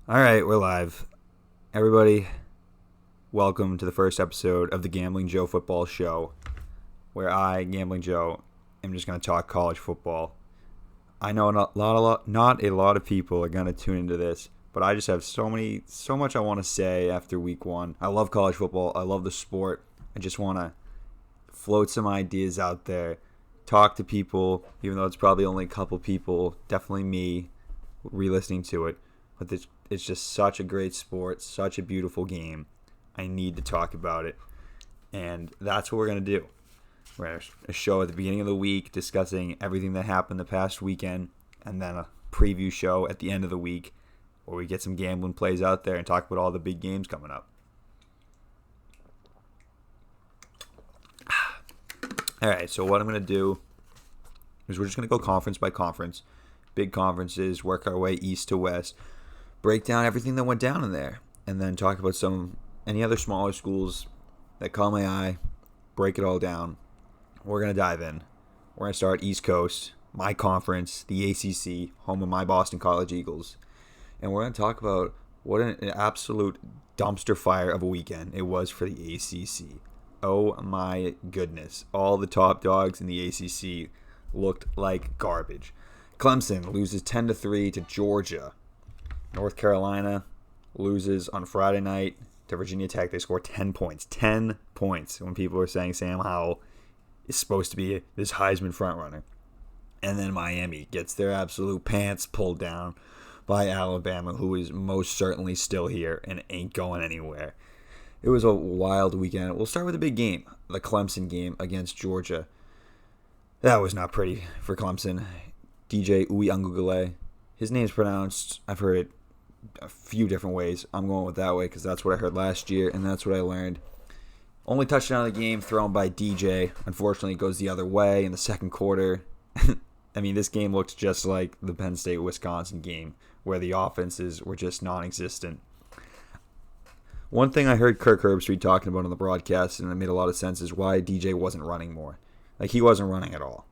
All right, we're live. Everybody, welcome to the first episode of the Gambling Joe Football Show, where I, Gambling Joe, am just going to talk college football. I know not a lot of people are going to tune into this, but I just have so much I want to say after week one. I love college football. I love the sport. I just want to float some ideas out there, talk to people, even though it's probably only a couple people, definitely me, re-listening to it. But it's just such a great sport, such a beautiful game. I need to talk about it. And that's what we're going to do. We're going to show at the beginning of the week discussing everything that happened the past weekend, and then a preview show at the end of the week where we get some gambling plays out there and talk about all the big games coming up. All right, so what I'm going to do is we're just going to go conference by conference, big conferences, work our way east to west, break down everything that went down in there, and then talk about any other smaller schools that caught my eye, break it all down. We're going to dive in. We're going to start East Coast, my conference, the ACC, home of my Boston College Eagles. And we're going to talk about what an absolute dumpster fire of a weekend it was for the ACC. Oh my goodness. All the top dogs in the ACC looked like garbage. Clemson loses 10-3 to Georgia. North Carolina loses on Friday night to Virginia Tech. They score 10 points. 10 points when people are saying Sam Howell is supposed to be this Heisman frontrunner. And then Miami gets their absolute pants pulled down by Alabama, who is most certainly still here and ain't going anywhere. It was a wild weekend. We'll start with the big game, the Clemson game against Georgia. That was not pretty for Clemson. DJ Uiagalelei. His name's pronounced, I've heard it a few different ways. I'm going with that way because that's what I heard last year, and that's what I learned. Only touchdown of the game thrown by DJ. Unfortunately, it goes the other way in the second quarter. I mean, this game looked just like the Penn State-Wisconsin game, where the offenses were just non-existent. One thing I heard Kirk Herbstreit talking about on the broadcast, and it made a lot of sense, is why DJ wasn't running more. Like, he wasn't running at all.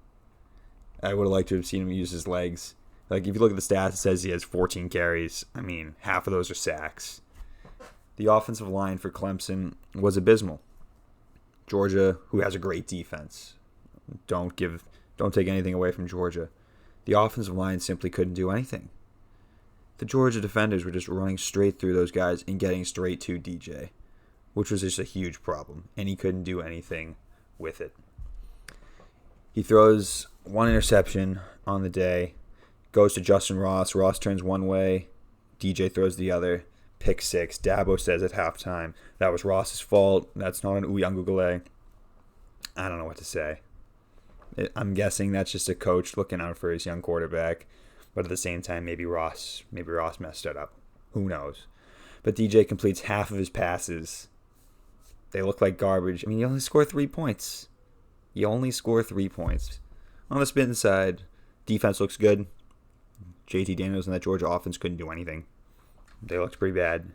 I would have liked to have seen him use his legs. Like, if you look at the stats, it says he has 14 carries. I mean, half of those are sacks. The offensive line for Clemson was abysmal. Georgia, who has a great defense. Don't take anything away from Georgia. The offensive line simply couldn't do anything. The Georgia defenders were just running straight through those guys and getting straight to DJ, which was just a huge problem, and he couldn't do anything with it. He throws one interception on the day, goes to Justin Ross. Ross turns one way, DJ throws the other. Pick six. Dabo says at halftime, that was Ross's fault. That's not an Uiagalelei. I don't know what to say. I'm guessing that's just a coach looking out for his young quarterback. But at the same time, maybe Ross messed it up. Who knows? But DJ completes half of his passes. They look like garbage. I mean, you only score 3 points. On the spin side, defense looks good. JT Daniels and that Georgia offense couldn't do anything. They looked pretty bad.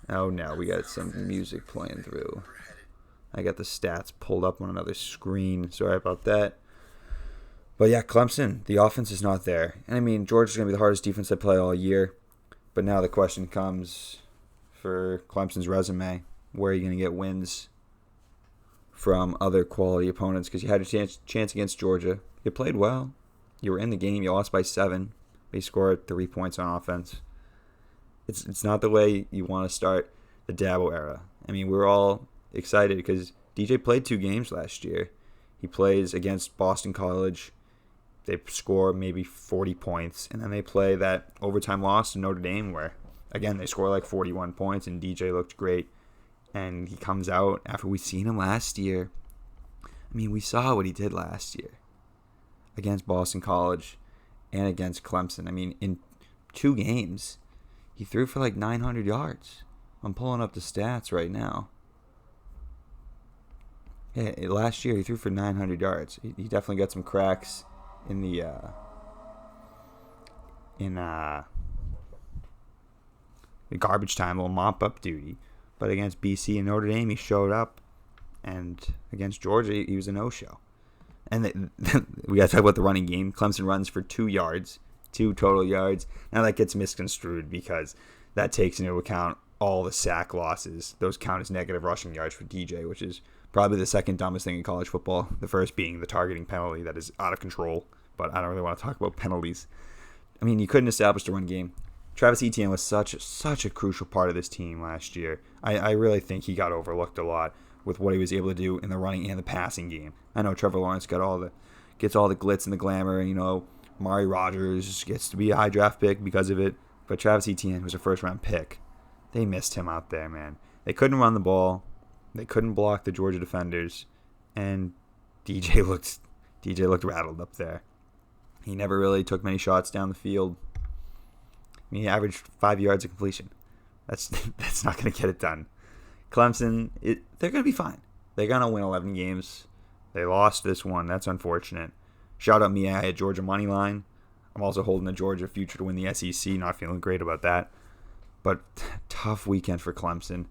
Oh no, we got some music playing through. I got the stats pulled up on another screen. Sorry about that. But yeah, Clemson, the offense is not there. And I mean, Georgia's going to be the hardest defense to play all year. But now the question comes for Clemson's resume. Where are you going to get wins from other quality opponents? Because you had a chance against Georgia. You played well. You were in the game. You lost by 7. They scored 3 points on offense. It's not the way you want to start the Dabo era. I mean, we're all excited because DJ played 2 games last year. He plays against Boston College. They score maybe 40 points, and then they play that overtime loss to Notre Dame where, again, they score like 41 points, and DJ looked great. And he comes out after we seen him last year. I mean, we saw what he did last year against Boston College and against Clemson. I mean, in 2 games, he threw for like 900 yards. I'm pulling up the stats right now. Yeah, last year he threw for 900 yards. He definitely got some cracks in the garbage time, little mop-up duty. But against BC and Notre Dame, he showed up. And against Georgia, he was a no-show. And we got to talk about the running game. Clemson runs for 2 yards, 2 total yards. Now that gets misconstrued because that takes into account all the sack losses. Those count as negative rushing yards for DJ, which is probably the second dumbest thing in college football. The first being the targeting penalty that is out of control, but I don't really want to talk about penalties. I mean, you couldn't establish the run game. Travis Etienne was such a crucial part of this team last year. I really think he got overlooked a lot with what he was able to do in the running and the passing game. I know Trevor Lawrence gets all the glitz and the glamour, and Mari Rogers gets to be a high draft pick because of it, but Travis Etienne was a first round pick. They missed him out there, man. They couldn't run the ball. They couldn't block the Georgia defenders, and DJ looked rattled up there. He never really took many shots down the field. I mean, he averaged 5 yards of completion. That's not going to get it done. Clemson, they're going to be fine. They're going to win 11 games. They lost this one. That's unfortunate. Shout out me. I had Georgia money line. I'm also holding the Georgia future to win the SEC. Not feeling great about that. But tough weekend for Clemson.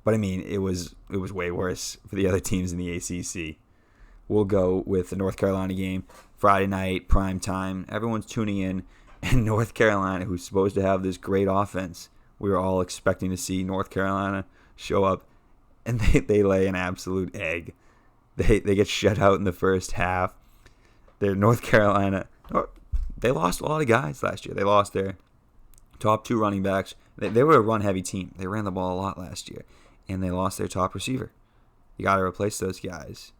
But I mean, it was way worse for the other teams in the ACC. We'll go with the North Carolina game. Friday night, prime time. Everyone's tuning in. And North Carolina, who's supposed to have this great offense, we were all expecting to see North Carolina show up. And they lay an absolute egg. They get shut out in the first half. They're North Carolina. They lost a lot of guys last year. They lost their top 2 running backs. They were a run-heavy team. They ran the ball a lot last year. And they lost their top receiver. You got to replace those guys.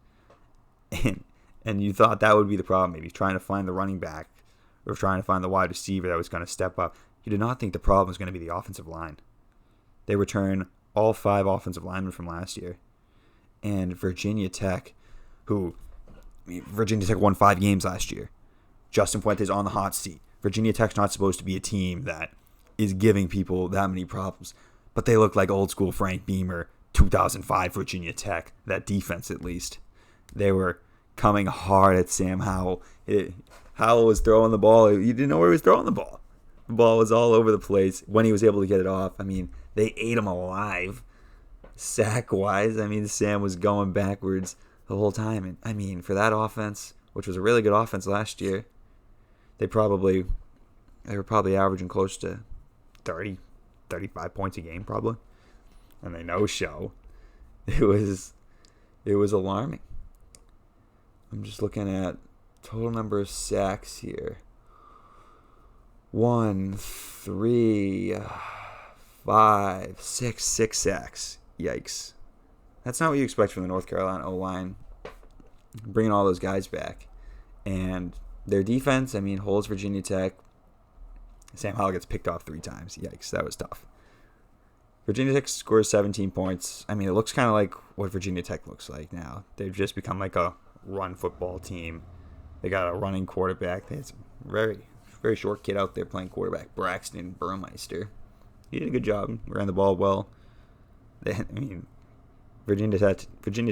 And you thought that would be the problem, maybe trying to find the running back or trying to find the wide receiver that was going to step up. You did not think the problem was going to be the offensive line. They return all 5 offensive linemen from last year. And Virginia Tech won 5 games last year. Justin Fuentes on the hot seat. Virginia Tech's not supposed to be a team that is giving people that many problems. But they look like old school Frank Beamer, 2005 Virginia Tech, that defense at least. They were coming hard at Sam Howell. Howell was throwing the ball. You didn't know where he was throwing the ball. The ball was all over the place when he was able to get it off. I mean, they ate him alive. Sack-wise, I mean, Sam was going backwards the whole time. And I mean, for that offense, which was a really good offense last year, they were probably averaging close to 30, 35 points a game probably. And they no-show. It was alarming. I'm just looking at total number of sacks here. 1, 3, 5, 6 sacks. Yikes. That's not what you expect from the North Carolina O-line. Bringing all those guys back. And their defense, I mean, holds Virginia Tech. Sam Howell gets picked off 3 times. Yikes, that was tough. Virginia Tech scores 17 points. I mean, it looks kind of like what Virginia Tech looks like now. They've just become like a run football team. They got a running quarterback. They had some very short kid out there playing quarterback, Braxton Burmeister. He did a good job. Ran the ball well. Virginia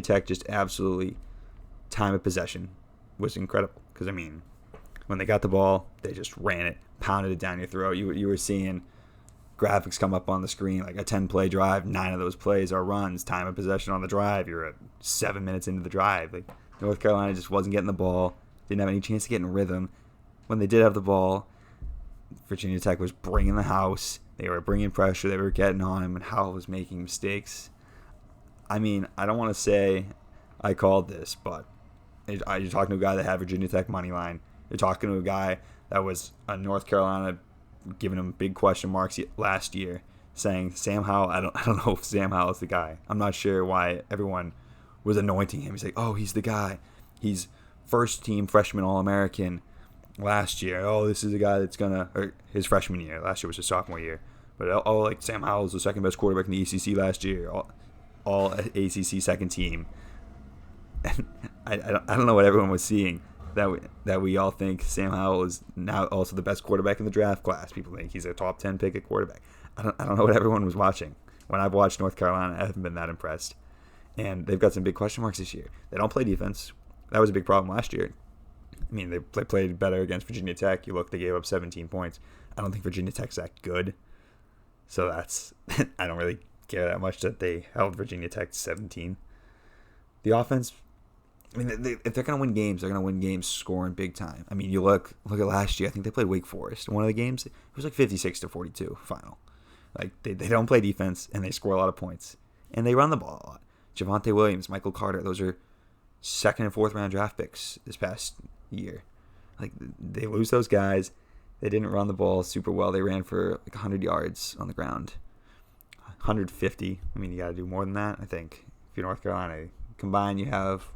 Tech just absolutely, time of possession was incredible. Because, I mean, when they got the ball, they just ran it, pounded it down your throat. You were seeing graphics come up on the screen, like a 10-play drive. 9 of those plays are runs. Time of possession on the drive. You're at 7 minutes into the drive. Like, North Carolina just wasn't getting the ball. Didn't have any chance to get in rhythm. When they did have the ball, Virginia Tech was bringing the house. They were bringing pressure. They were getting on him, and Howell was making mistakes. I mean, I don't want to say I called this, but you're talking to a guy that had Virginia Tech money line. You're talking to a guy that was a North Carolina, giving him big question marks last year, saying Sam Howell. I don't know if Sam Howell is the guy. I'm not sure why everyone was anointing him. He's like, oh, he's the guy. He's first team freshman All-American last year. Oh, this is a guy that's or his freshman year. Last year was his sophomore year. But like Sam Howell is the second best quarterback in the ACC last year. All ACC second team. And I don't know what everyone was seeing that we all think Sam Howell is now also the best quarterback in the draft class. People think he's a top 10 pick at quarterback. I don't know what everyone was watching. When I've watched North Carolina, I haven't been that impressed. And they've got some big question marks this year. They don't play defense. That was a big problem last year. I mean, they played better against Virginia Tech. You look, they gave up 17 points. I don't think Virginia Tech's that good. So that's I don't really care that much that they held Virginia Tech to 17. The offense, I mean, if they're going to win games, they're going to win games scoring big time. I mean, you look at last year. I think they played Wake Forest. One of the games, it was like 56-42 final. Like, they don't play defense, and they score a lot of points. And they run the ball a lot. Javonte Williams, Michael Carter, those are second and fourth round draft picks this past year. Like, they lose those guys. They didn't run the ball super well. They ran for like 100 yards on the ground. 150. I mean, you got to do more than that, I think. If you're North Carolina, combined, you have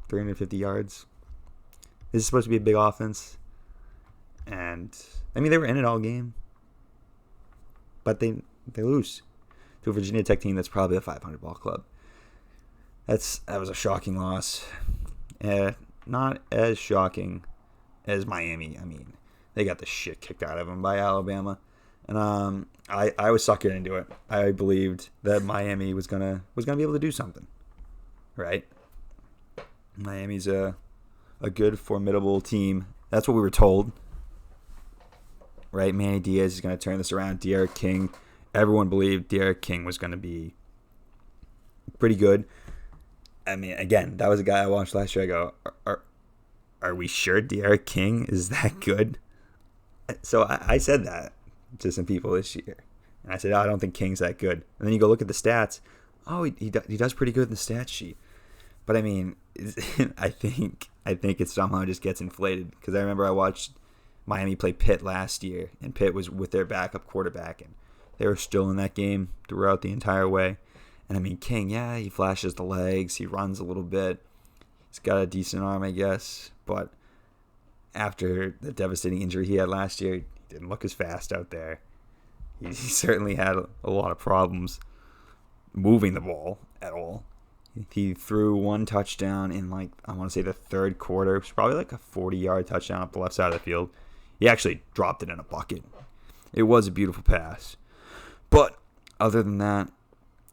350 yards. This is supposed to be a big offense. And, I mean, they were in it all game. But they lose to a Virginia Tech team that's probably a 500 ball club. That was a shocking loss. Not as shocking as Miami. I mean, they got the shit kicked out of them by Alabama. And I was sucking into it. I believed that Miami was gonna be able to do something. Right? Miami's a good, formidable team. That's what we were told. Right? Manny Diaz is going to turn this around. De'Aaron King. Everyone believed De'Aaron King was going to be pretty good. I mean, again, that was a guy I watched last year. I go, are we sure De'Aaron King is that good? So I said that to some people this year. And I said, I don't think King's that good. And then you go look at the stats. Oh, he does pretty good in the stat sheet. But I mean, I think it somehow just gets inflated. Because I remember I watched Miami play Pitt last year. And Pitt was with their backup quarterback. And they were still in that game throughout the entire way. And I mean, King, yeah, he flashes the legs. He runs a little bit. He's got a decent arm, I guess. But after the devastating injury he had last year, he didn't look as fast out there. He certainly had a lot of problems moving the ball at all. He threw one touchdown in, like, I want to say the third quarter. It was probably like a 40-yard touchdown up the left side of the field. He actually dropped it in a bucket. It was a beautiful pass. But other than that,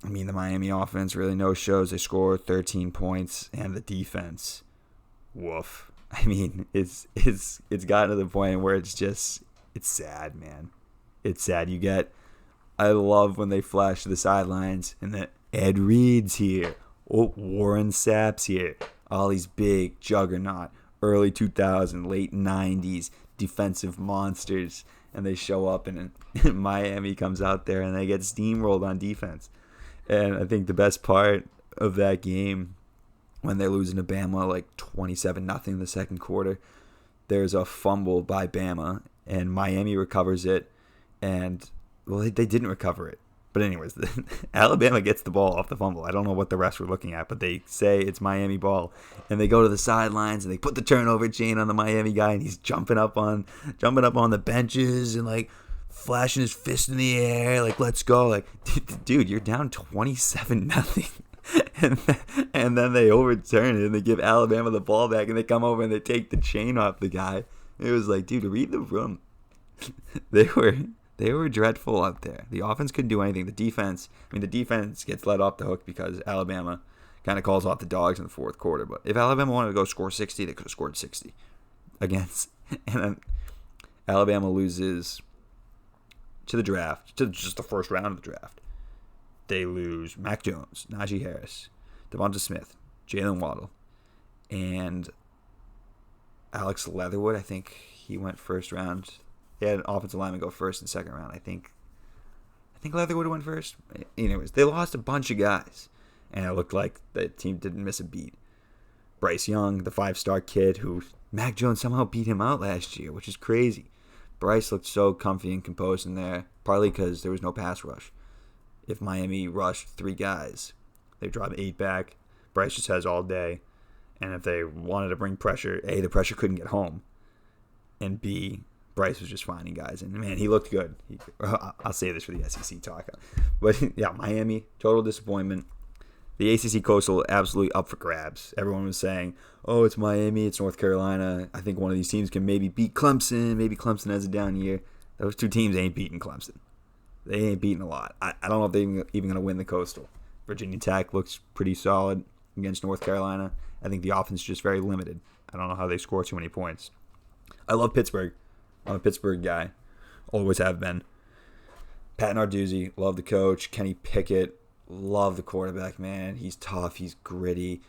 I mean, the Miami offense really no shows. They scored 13 points, and the defense, woof. I mean, it's gotten to the point where it's sad, man. It's sad. I love when they flash to the sidelines, and then Ed Reed's here. Oh, Warren Sapp's here. All these big juggernaut, early 2000s, late 90s defensive monsters, and they show up, and Miami comes out there, and they get steamrolled on defense. And I think the best part of that game, when they're losing to Bama like 27-0 in the second quarter, there's a fumble by Bama, and Miami recovers it, and, well, they didn't recover it. But anyways, Alabama gets the ball off the fumble. I don't know what the refs were looking at, but they say it's Miami ball, and they go to the sidelines and they put the turnover chain on the Miami guy, and he's jumping up on the benches and like flashing his fist in the air, like, let's go. Like, dude, you're down 27-0. And then they overturn it and they give Alabama the ball back, and they come over and they take the chain off the guy. It was like, dude, read the room. They were dreadful out there. The offense couldn't do anything. The defense gets let off the hook because Alabama kind of calls off the dogs in the fourth quarter. But if Alabama wanted to go score 60, they could have scored 60 against. And then Alabama loses to the draft, to just the first round of the draft. They lose Mac Jones, Najee Harris, Devonta Smith, Jalen Waddle, and Alex Leatherwood. I think he went first round. They had an offensive lineman go first and second round. I think Leatherwood went first. Anyways, they lost a bunch of guys, and it looked like the team didn't miss a beat. Bryce Young, the 5-star kid who Mac Jones somehow beat him out last year, which is crazy. Bryce looked so comfy and composed in there, partly because there was no pass rush. If Miami rushed 3 guys, they dropped 8 back. Bryce just has all day. And if they wanted to bring pressure, A, the pressure couldn't get home. And B, Bryce was just finding guys. And, man, he looked good. I'll say this for the SEC talk. But, yeah, Miami, total disappointment. The ACC Coastal, absolutely up for grabs. Everyone was saying, oh, it's Miami, it's North Carolina. I think one of these teams can maybe beat Clemson. Maybe Clemson has a down year. Those 2 teams ain't beating Clemson. They ain't beating a lot. I don't know if they're even going to win the Coastal. Virginia Tech looks pretty solid against North Carolina. I think the offense is just very limited. I don't know how they score too many points. I love Pittsburgh. I'm a Pittsburgh guy. Always have been. Pat Narduzzi, love the coach. Kenny Pickett, love the quarterback, man. He's tough. He's gritty.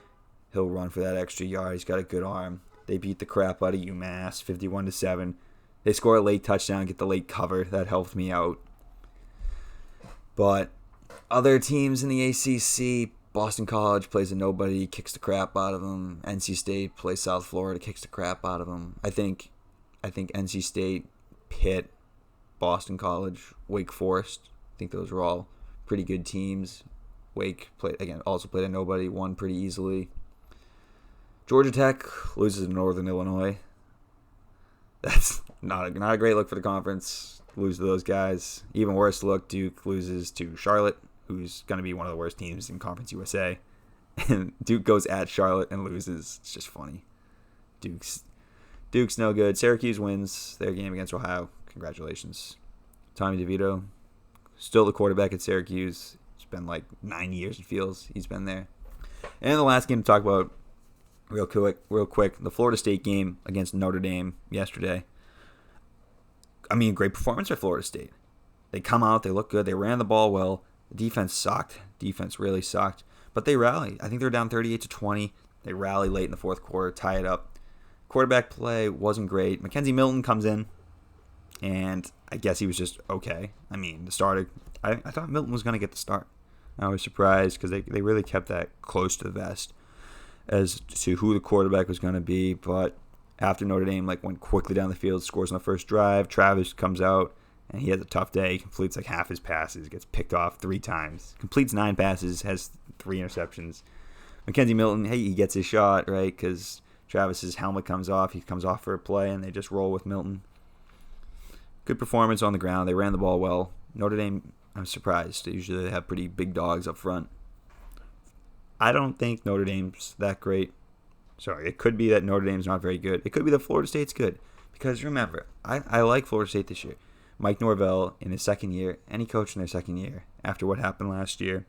He'll run for that extra yard. He's got a good arm. They beat the crap out of UMass, 51-7. They score a late touchdown, get the late cover. That helped me out. But other teams in the ACC, Boston College plays a nobody, kicks the crap out of them. NC State plays South Florida, kicks the crap out of them. I think NC State, Pitt, Boston College, Wake Forest. I think those were all pretty good teams. Wake also played a nobody, won pretty easily. Georgia Tech loses to Northern Illinois. That's not a great look for the conference. Lose to those guys. Even worse look, Duke loses to Charlotte, who's going to be one of the worst teams in Conference USA. And Duke goes at Charlotte and loses. It's just funny. Duke's no good. Syracuse wins their game against Ohio. Congratulations. Tommy DeVito, still the quarterback at Syracuse. It's been like 9 years, it feels, he's been there. And the last game to talk about real quick, the Florida State game against Notre Dame yesterday. I mean, great performance by Florida State. They come out, they look good, they ran the ball well. The defense sucked. Defense really sucked. But they rallied. I think they were down 38-20. They rally late in the fourth quarter, tie it up. Quarterback play wasn't great. Mackenzie Milton comes in, and I guess he was just okay. I mean, the starter, I thought Milton was going to get the start. I was surprised because they really kept that close to the vest as to who the quarterback was going to be. But after Notre Dame went quickly down the field, scores on the first drive, Travis comes out, and he has a tough day. He completes half his passes, gets picked off 3 times, completes 9 passes, has 3 interceptions. Mackenzie Milton, hey, he gets his shot, right, because Travis's helmet comes off. He comes off for a play, and they just roll with Milton. Good performance on the ground. They ran the ball well. Notre Dame, I'm surprised. Usually they have pretty big dogs up front. I don't think Notre Dame's that great. Sorry, it could be that Notre Dame's not very good. It could be that Florida State's good. Because remember, I like Florida State this year. Mike Norvell in his second year, any coach in their second year, after what happened last year,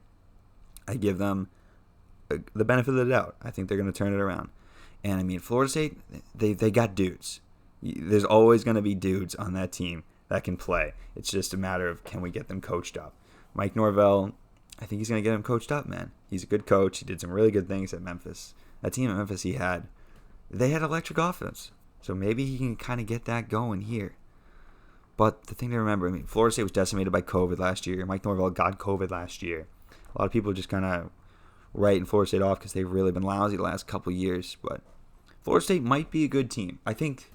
I give them the benefit of the doubt. I think they're going to turn it around. And I mean, Florida State, they got dudes. There's always going to be dudes on that team that can play. It's just a matter of, can we get them coached up? Mike Norvell, I think he's going to get him coached up, man. He's a good coach. He did some really good things at Memphis. That team at Memphis they had electric offense. So maybe he can kind of get that going here. But the thing to remember, I mean, Florida State was decimated by COVID last year. Mike Norvell got COVID last year. A lot of people just kind of writing Florida State off because they've really been lousy the last couple of years. But Florida State might be a good team. I think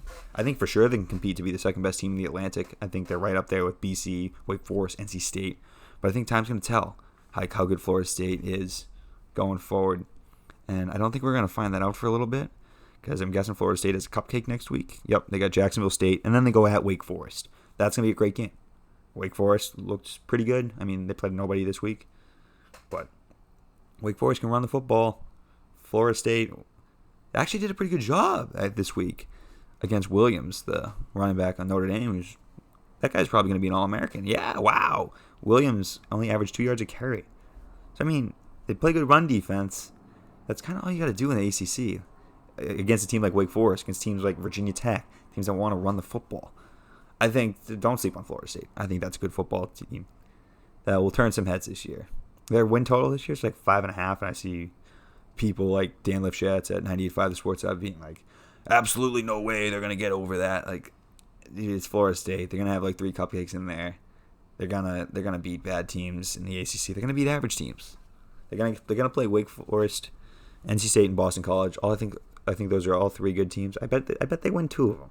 for sure they can compete to be the second best team in the Atlantic. I think they're right up there with BC, Wake Forest, NC State. But I think time's going to tell how good Florida State is going forward. And I don't think we're going to find that out for a little bit because I'm guessing Florida State has a cupcake next week. Yep, they got Jacksonville State, and then they go at Wake Forest. That's going to be a great game. Wake Forest looks pretty good. I mean, they played nobody this week. But Wake Forest can run the football. Florida State actually did a pretty good job this week against Williams, the running back on Notre Dame. That guy's probably going to be an All-American. Yeah, wow. Williams only averaged 2 yards a carry. So, I mean, they play good run defense. That's kind of all you got to do in the ACC against a team like Wake Forest, against teams like Virginia Tech, teams that want to run the football. I think, don't sleep on Florida State. I think that's a good football team that will turn some heads this year. Their win total this year is 5.5, and I see people like Dan Lifshatz at 98.5 The Sports Hub being like, absolutely no way they're going to get over that. It's Florida State. They're going to have 3 cupcakes in there. They're gonna beat bad teams in the ACC. They're going to beat average teams. They're gonna play Wake Forest, NC State, and Boston College. I think those are all 3 good teams. I bet they win 2 of them.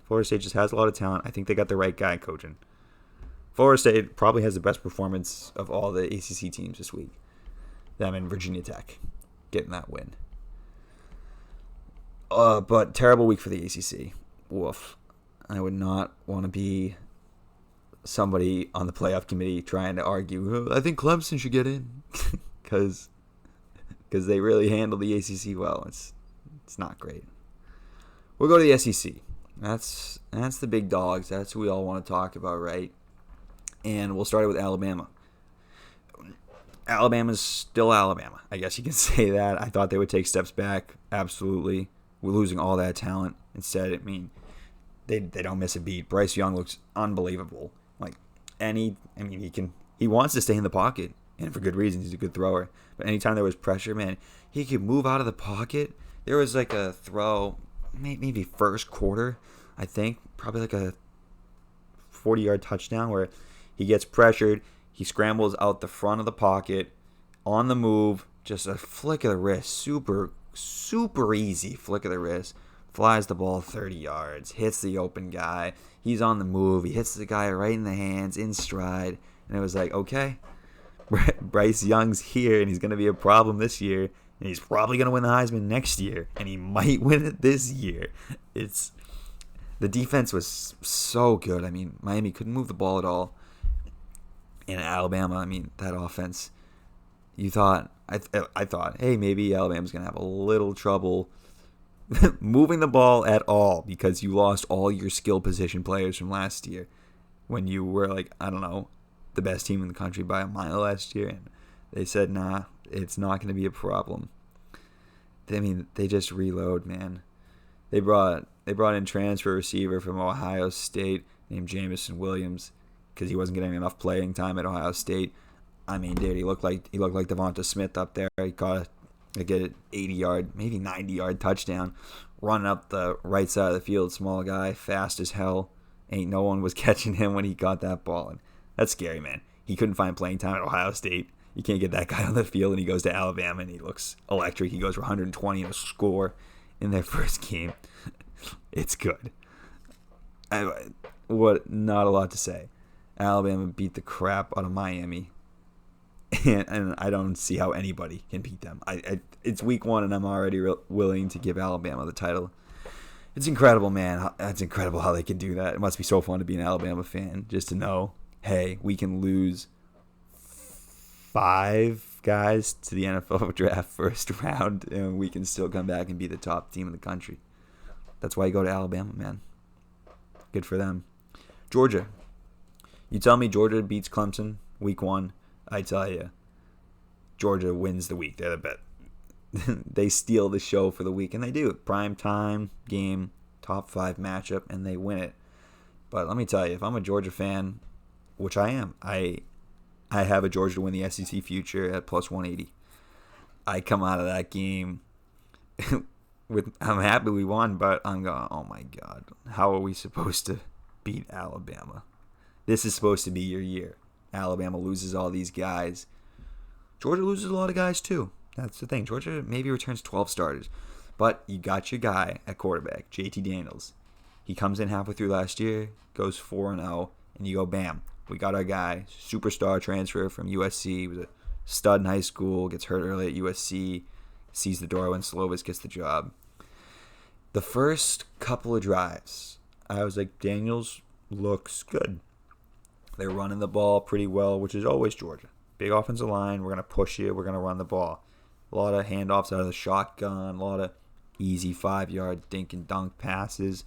Florida State just has a lot of talent. I think they got the right guy coaching. Florida State probably has the best performance of all the ACC teams this week. Them and Virginia Tech getting that win. But terrible week for the ACC. Woof. I would not want to be somebody on the playoff committee trying to argue, I think Clemson should get in. Because they really handle the ACC well. It's not great. We'll go to the SEC. That's the big dogs. That's who we all want to talk about, right? And we'll start it with Alabama. Alabama's still Alabama. I guess you can say that. I thought they would take steps back. Absolutely. We're losing all that talent. Instead, they don't miss a beat. Bryce Young looks unbelievable. He wants to stay in the pocket. And for good reasons. He's a good thrower. But anytime there was pressure, man, he could move out of the pocket. There was like a throw, maybe first quarter, I think, probably like a 40-yard touchdown where he gets pressured. He scrambles out the front of the pocket on the move. Just a flick of the wrist. Super, super easy flick of the wrist. Flies the ball 30 yards. Hits the open guy. He's on the move. He hits the guy right in the hands, in stride. And it was like, okay, Bryce Young's here, and he's going to be a problem this year. And he's probably going to win the Heisman next year. And he might win it this year. The defense was so good. I mean, Miami couldn't move the ball at all. And Alabama, I mean, that offense, I thought, hey, maybe Alabama's going to have a little trouble moving the ball at all because you lost all your skill position players from last year when you were like, I don't know, the best team in the country by a mile last year. And they said, nah, it's not going to be a problem. I mean, they just reload, man. They brought in transfer receiver from Ohio State named Jamison Williams because he wasn't getting enough playing time at Ohio State. I mean, dude, he looked like Devonta Smith up there. He caught a good 80-yard, maybe 90-yard touchdown, running up the right side of the field. Small guy, fast as hell. Ain't no one was catching him when he got that ball. And that's scary, man. He couldn't find playing time at Ohio State. You can't get that guy on the field, and he goes to Alabama, and he looks electric. He goes for 120 and a score in their first game. It's good. Not a lot to say. Alabama beat the crap out of Miami, and I don't see how anybody can beat them. It's week 1, and I'm already willing to give Alabama the title. It's incredible, man. It's incredible how they can do that. It must be so fun to be an Alabama fan, just to know, hey, we can lose 5 guys to the NFL draft first round, and we can still come back and be the top team in the country. That's why you go to Alabama, man. Good for them. Georgia. You tell me Georgia beats Clemson week 1, I tell you, Georgia wins the week. They're the bet. They steal the show for the week, and they do. Prime time game, top 5 matchup, and they win it. But let me tell you, if I'm a Georgia fan, which I am, I have a Georgia to win the SEC future at plus 180. I come out of that game I'm happy we won, but I'm going, oh my God, how are we supposed to beat Alabama? This is supposed to be your year. Alabama loses all these guys. Georgia loses a lot of guys too. That's the thing. Georgia maybe returns 12 starters. But you got your guy at quarterback, JT Daniels. He comes in halfway through last year, goes 4-0, and you go, bam, we got our guy, superstar transfer from USC. He was a stud in high school, gets hurt early at USC, sees the door when Slovis gets the job. The first couple of drives, I was like, Daniels looks good. They're running the ball pretty well, which is always Georgia. Big offensive line, we're going to push you, we're going to run the ball. A lot of handoffs out of the shotgun, a lot of easy 5-yard dink and dunk passes.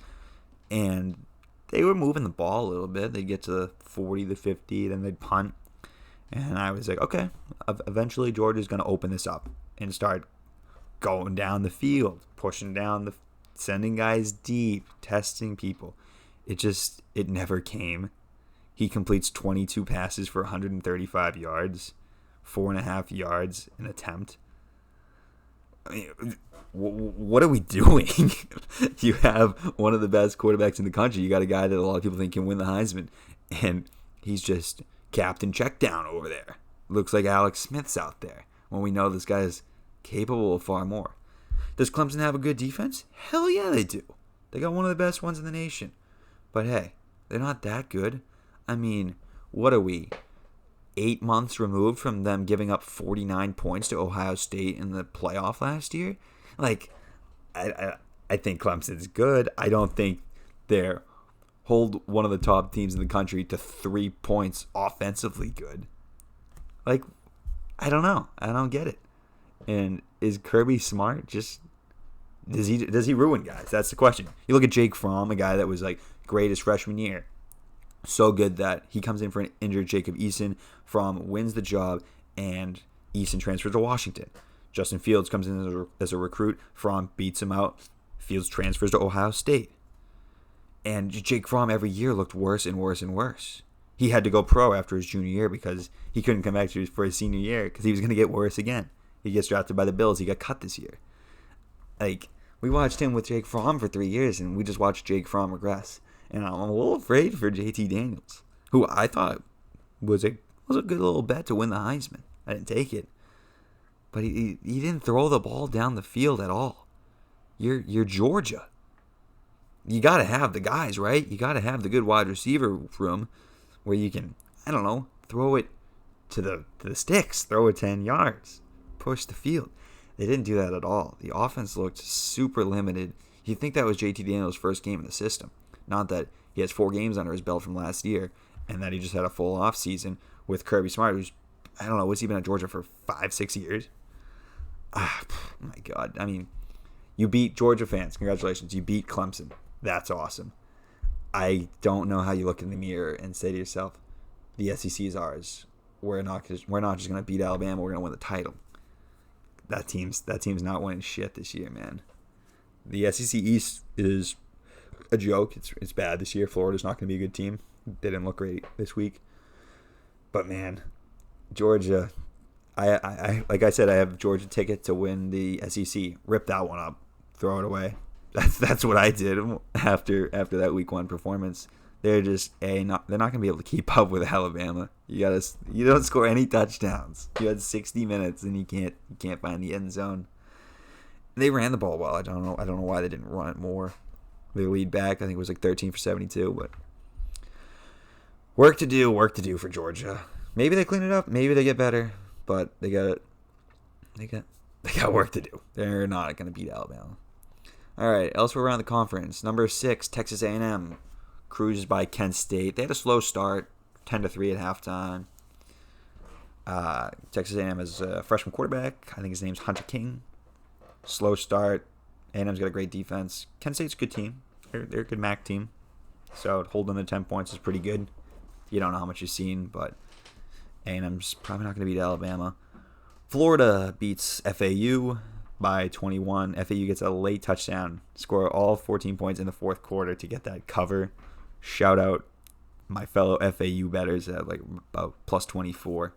And they were moving the ball a little bit. They'd get to the 40, the 50, then they'd punt. And I was like, okay, eventually Georgia's going to open this up and start going down the field, pushing down, sending guys deep, testing people. It never came. He completes 22 passes for 135 yards, 4.5 yards an attempt. I mean, what are we doing? You have one of the best quarterbacks in the country. You got a guy that a lot of people think can win the Heisman, and he's just captain check down over there. Looks like Alex Smith's out there when we know this guy is capable of far more. Does Clemson have a good defense? Hell yeah, they do. They got one of the best ones in the nation. But hey, they're not that good. I mean, what are we, 8 months removed from them giving up 49 points to Ohio State in the playoff last year? Like, I think Clemson's good. I don't think they're hold one of the top teams in the country to 3 points offensively good. Like, I don't know. I don't get it. And is Kirby Smart just does he ruin guys? That's the question. You look at Jake Fromm, a guy that was like great his freshman year. So good that he comes in for an injured Jacob Eason. Fromm wins the job, and Eason transfers to Washington. Justin Fields comes in as a recruit. Fromm beats him out. Fields transfers to Ohio State. And Jake Fromm every year looked worse and worse and worse. He had to go pro after his junior year because he couldn't come back for his senior year because he was going to get worse again. He gets drafted by the Bills. He got cut this year. Like, we watched him with Jake Fromm for 3 years, and we just watched Jake Fromm regress. And I'm a little afraid for JT Daniels, who I thought was a good little bet to win the Heisman. I didn't take it. But he didn't throw the ball down the field at all. You're Georgia. You got to have the guys, right? You got to have the good wide receiver room where you can, I don't know, throw it to the sticks, throw it 10 yards, push the field. They didn't do that at all. The offense looked super limited. You'd think that was JT Daniels' first game in the system. Not that he has 4 games under his belt from last year and that he just had a full off season with Kirby Smart, who's, I don't know, what's he been at Georgia for 5-6 years? Ah, my God. I mean, you beat Georgia fans. Congratulations. You beat Clemson. That's awesome. I don't know how you look in the mirror and say to yourself, the SEC is ours. We're not just going to beat Alabama. We're going to win the title. That team's not winning shit this year, man. The SEC East is a joke. It's bad this year. Florida's not going to be a good team. They didn't look great this week. But man, Georgia, I like I said, I have Georgia ticket to win the SEC. Rip that one up. Throw it away. That's what I did after that week 1 performance. They're just they're not going to be able to keep up with Alabama. You don't score any touchdowns. You had 60 minutes and you can't find the end zone. They ran the ball well. I don't know why they didn't run it more. Their lead back, I think it was like 13 for 72, but work to do for Georgia. Maybe they clean it up, maybe they get better, but they got work to do. They're not going to beat Alabama. All right, elsewhere around the conference, number 6, Texas A&M cruises by Kent State. They had a slow start, 10-3 at halftime. Texas A&M has a freshman quarterback. I think his name's Hunter King. Slow start. A&M's got a great defense. Kent State's a good team. They're a good MAC team. So holding them to 10 points is pretty good. You don't know how much you've seen, but A&M's probably not going to beat Alabama. Florida beats FAU by 21. FAU gets a late touchdown, score all 14 points in the fourth quarter to get that cover. Shout out my fellow FAU bettors at like about plus 24.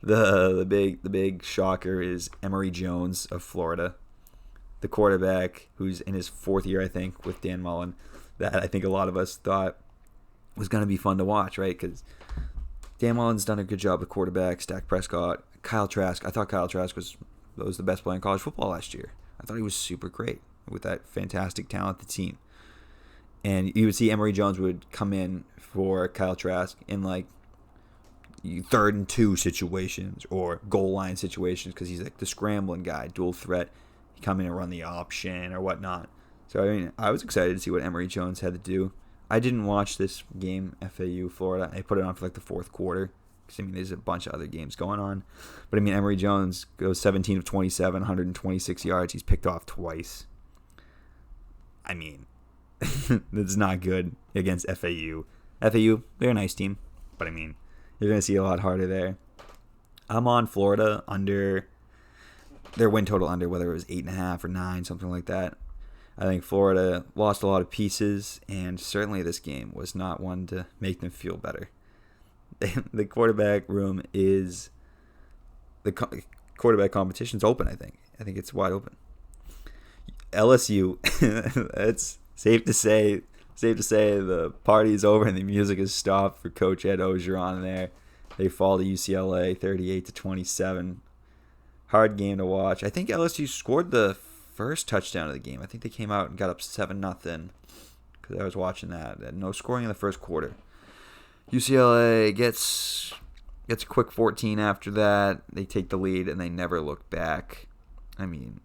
The big shocker is Emory Jones of Florida, the quarterback who's in his 4th year, I think, with Dan Mullen, that I think a lot of us thought was going to be fun to watch, right? Because Dan Mullen's done a good job with quarterbacks, Dak Prescott, Kyle Trask. I thought Kyle Trask was the best player in college football last year. I thought he was super great with that fantastic talented team. And you would see Emory Jones would come in for Kyle Trask in like 3rd and 2 situations or goal line situations because he's like the scrambling guy, dual threat. He come in and run the option or whatnot. So, I mean, I was excited to see what Emory Jones had to do. I didn't watch this game, FAU, Florida. I put it on for like the 4th quarter. I mean, there's a bunch of other games going on. But, I mean, Emory Jones goes 17 of 27, 126 yards. He's picked off twice. I mean, that's not good against FAU. FAU, they're a nice team. But, I mean, you're going to see a lot harder there. I'm on Florida under their win total under, whether it was 8.5 or 9, something like that. I think Florida lost a lot of pieces, and certainly this game was not one to make them feel better. The quarterback room is the quarterback competition's open. I think it's wide open. LSU, it's safe to say the party is over and the music has stopped for Coach Ed Ogeron there. They fall to UCLA 38-27. Hard game to watch. I think LSU scored the first touchdown of the game. I think they came out and got up 7-0 because I was watching that. No scoring in the first quarter. UCLA gets a quick 14 after that. They take the lead and they never look back. I mean,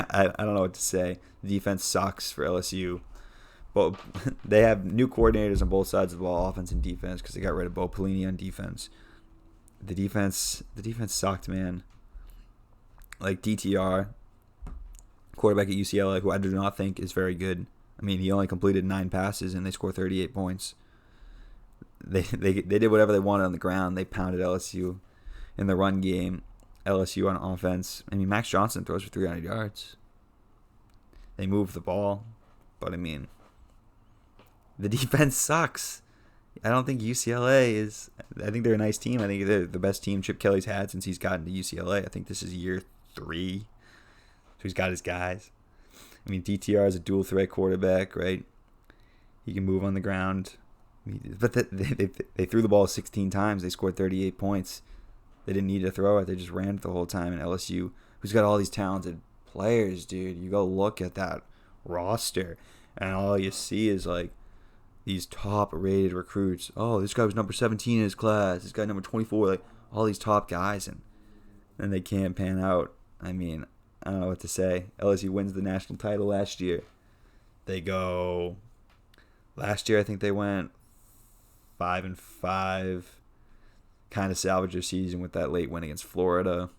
I don't know what to say. The defense sucks for LSU. But they have new coordinators on both sides of the ball, offense and defense, because they got rid of Bo Pelini on defense. The defense sucked, man. Like DTR, quarterback at UCLA, who I do not think is very good. I mean, he only completed 9 passes and they scored 38 points. They did whatever they wanted on the ground. They pounded LSU in the run game. LSU on offense. I mean, Max Johnson throws for 300 yards. They move the ball, but I mean, the defense sucks. I don't think UCLA is. I think they're a nice team. I think they're the best team Chip Kelly's had since he's gotten to UCLA. I think this is year 3. So he's got his guys. I mean, DTR is a dual threat quarterback, right? He can move on the ground. But they threw the ball 16 times. They scored 38 points. They didn't need to throw it. They just ran it the whole time. And LSU, who's got all these talented players, dude. You go look at that roster, and all you see is like these top-rated recruits. Oh, this guy was number 17 in his class. This guy number 24. Like all these top guys, and they can't pan out. I mean, I don't know what to say. LSU wins the national title last year. They go. Last year, I think they went 5-5. Kind of salvaged their season with that late win against Florida.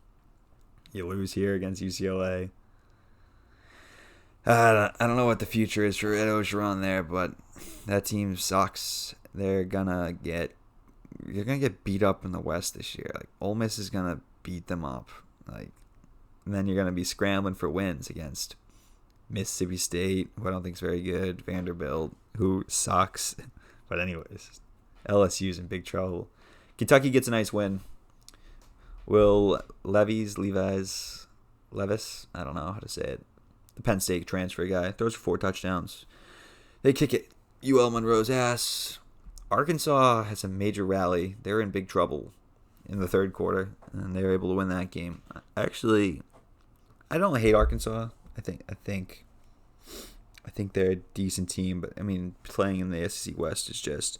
You lose here against UCLA. I don't know what the future is for Ed Orgeron there, but that team sucks. They're gonna get beat up in the West this year. Like Ole Miss is gonna beat them up. Like, and then you're gonna be scrambling for wins against Mississippi State, who I don't think is very good. Vanderbilt, who sucks. But anyways, LSU's in big trouble. Kentucky gets a nice win. Will Levis, I don't know how to say it. The Penn State transfer guy throws for 4 touchdowns. They kick it UL Monroe's ass. Arkansas has a major rally. They're in big trouble in the third quarter, and they were able to win that game. Actually, I don't hate Arkansas. I think they're a decent team, but I mean, playing in the SEC West is just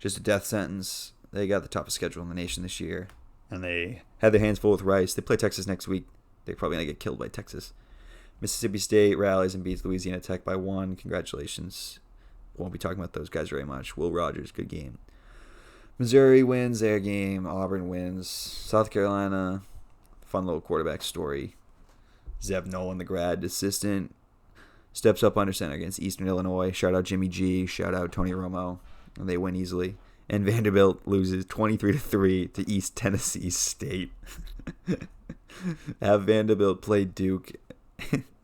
a death sentence. They got the toughest schedule in the nation this year, and they had their hands full with Rice. They play Texas next week. They're probably going to get killed by Texas. Mississippi State rallies and beats Louisiana Tech by 1. Congratulations. Won't be talking about those guys very much. Will Rogers, good game. Missouri wins their game. Auburn wins. South Carolina, fun little quarterback story. Zeb Nolan, the grad assistant, steps up under center against Eastern Illinois. Shout out Jimmy G. Shout out Tony Romo. And they win easily. And Vanderbilt loses 23-3 to East Tennessee State. Have Vanderbilt play Duke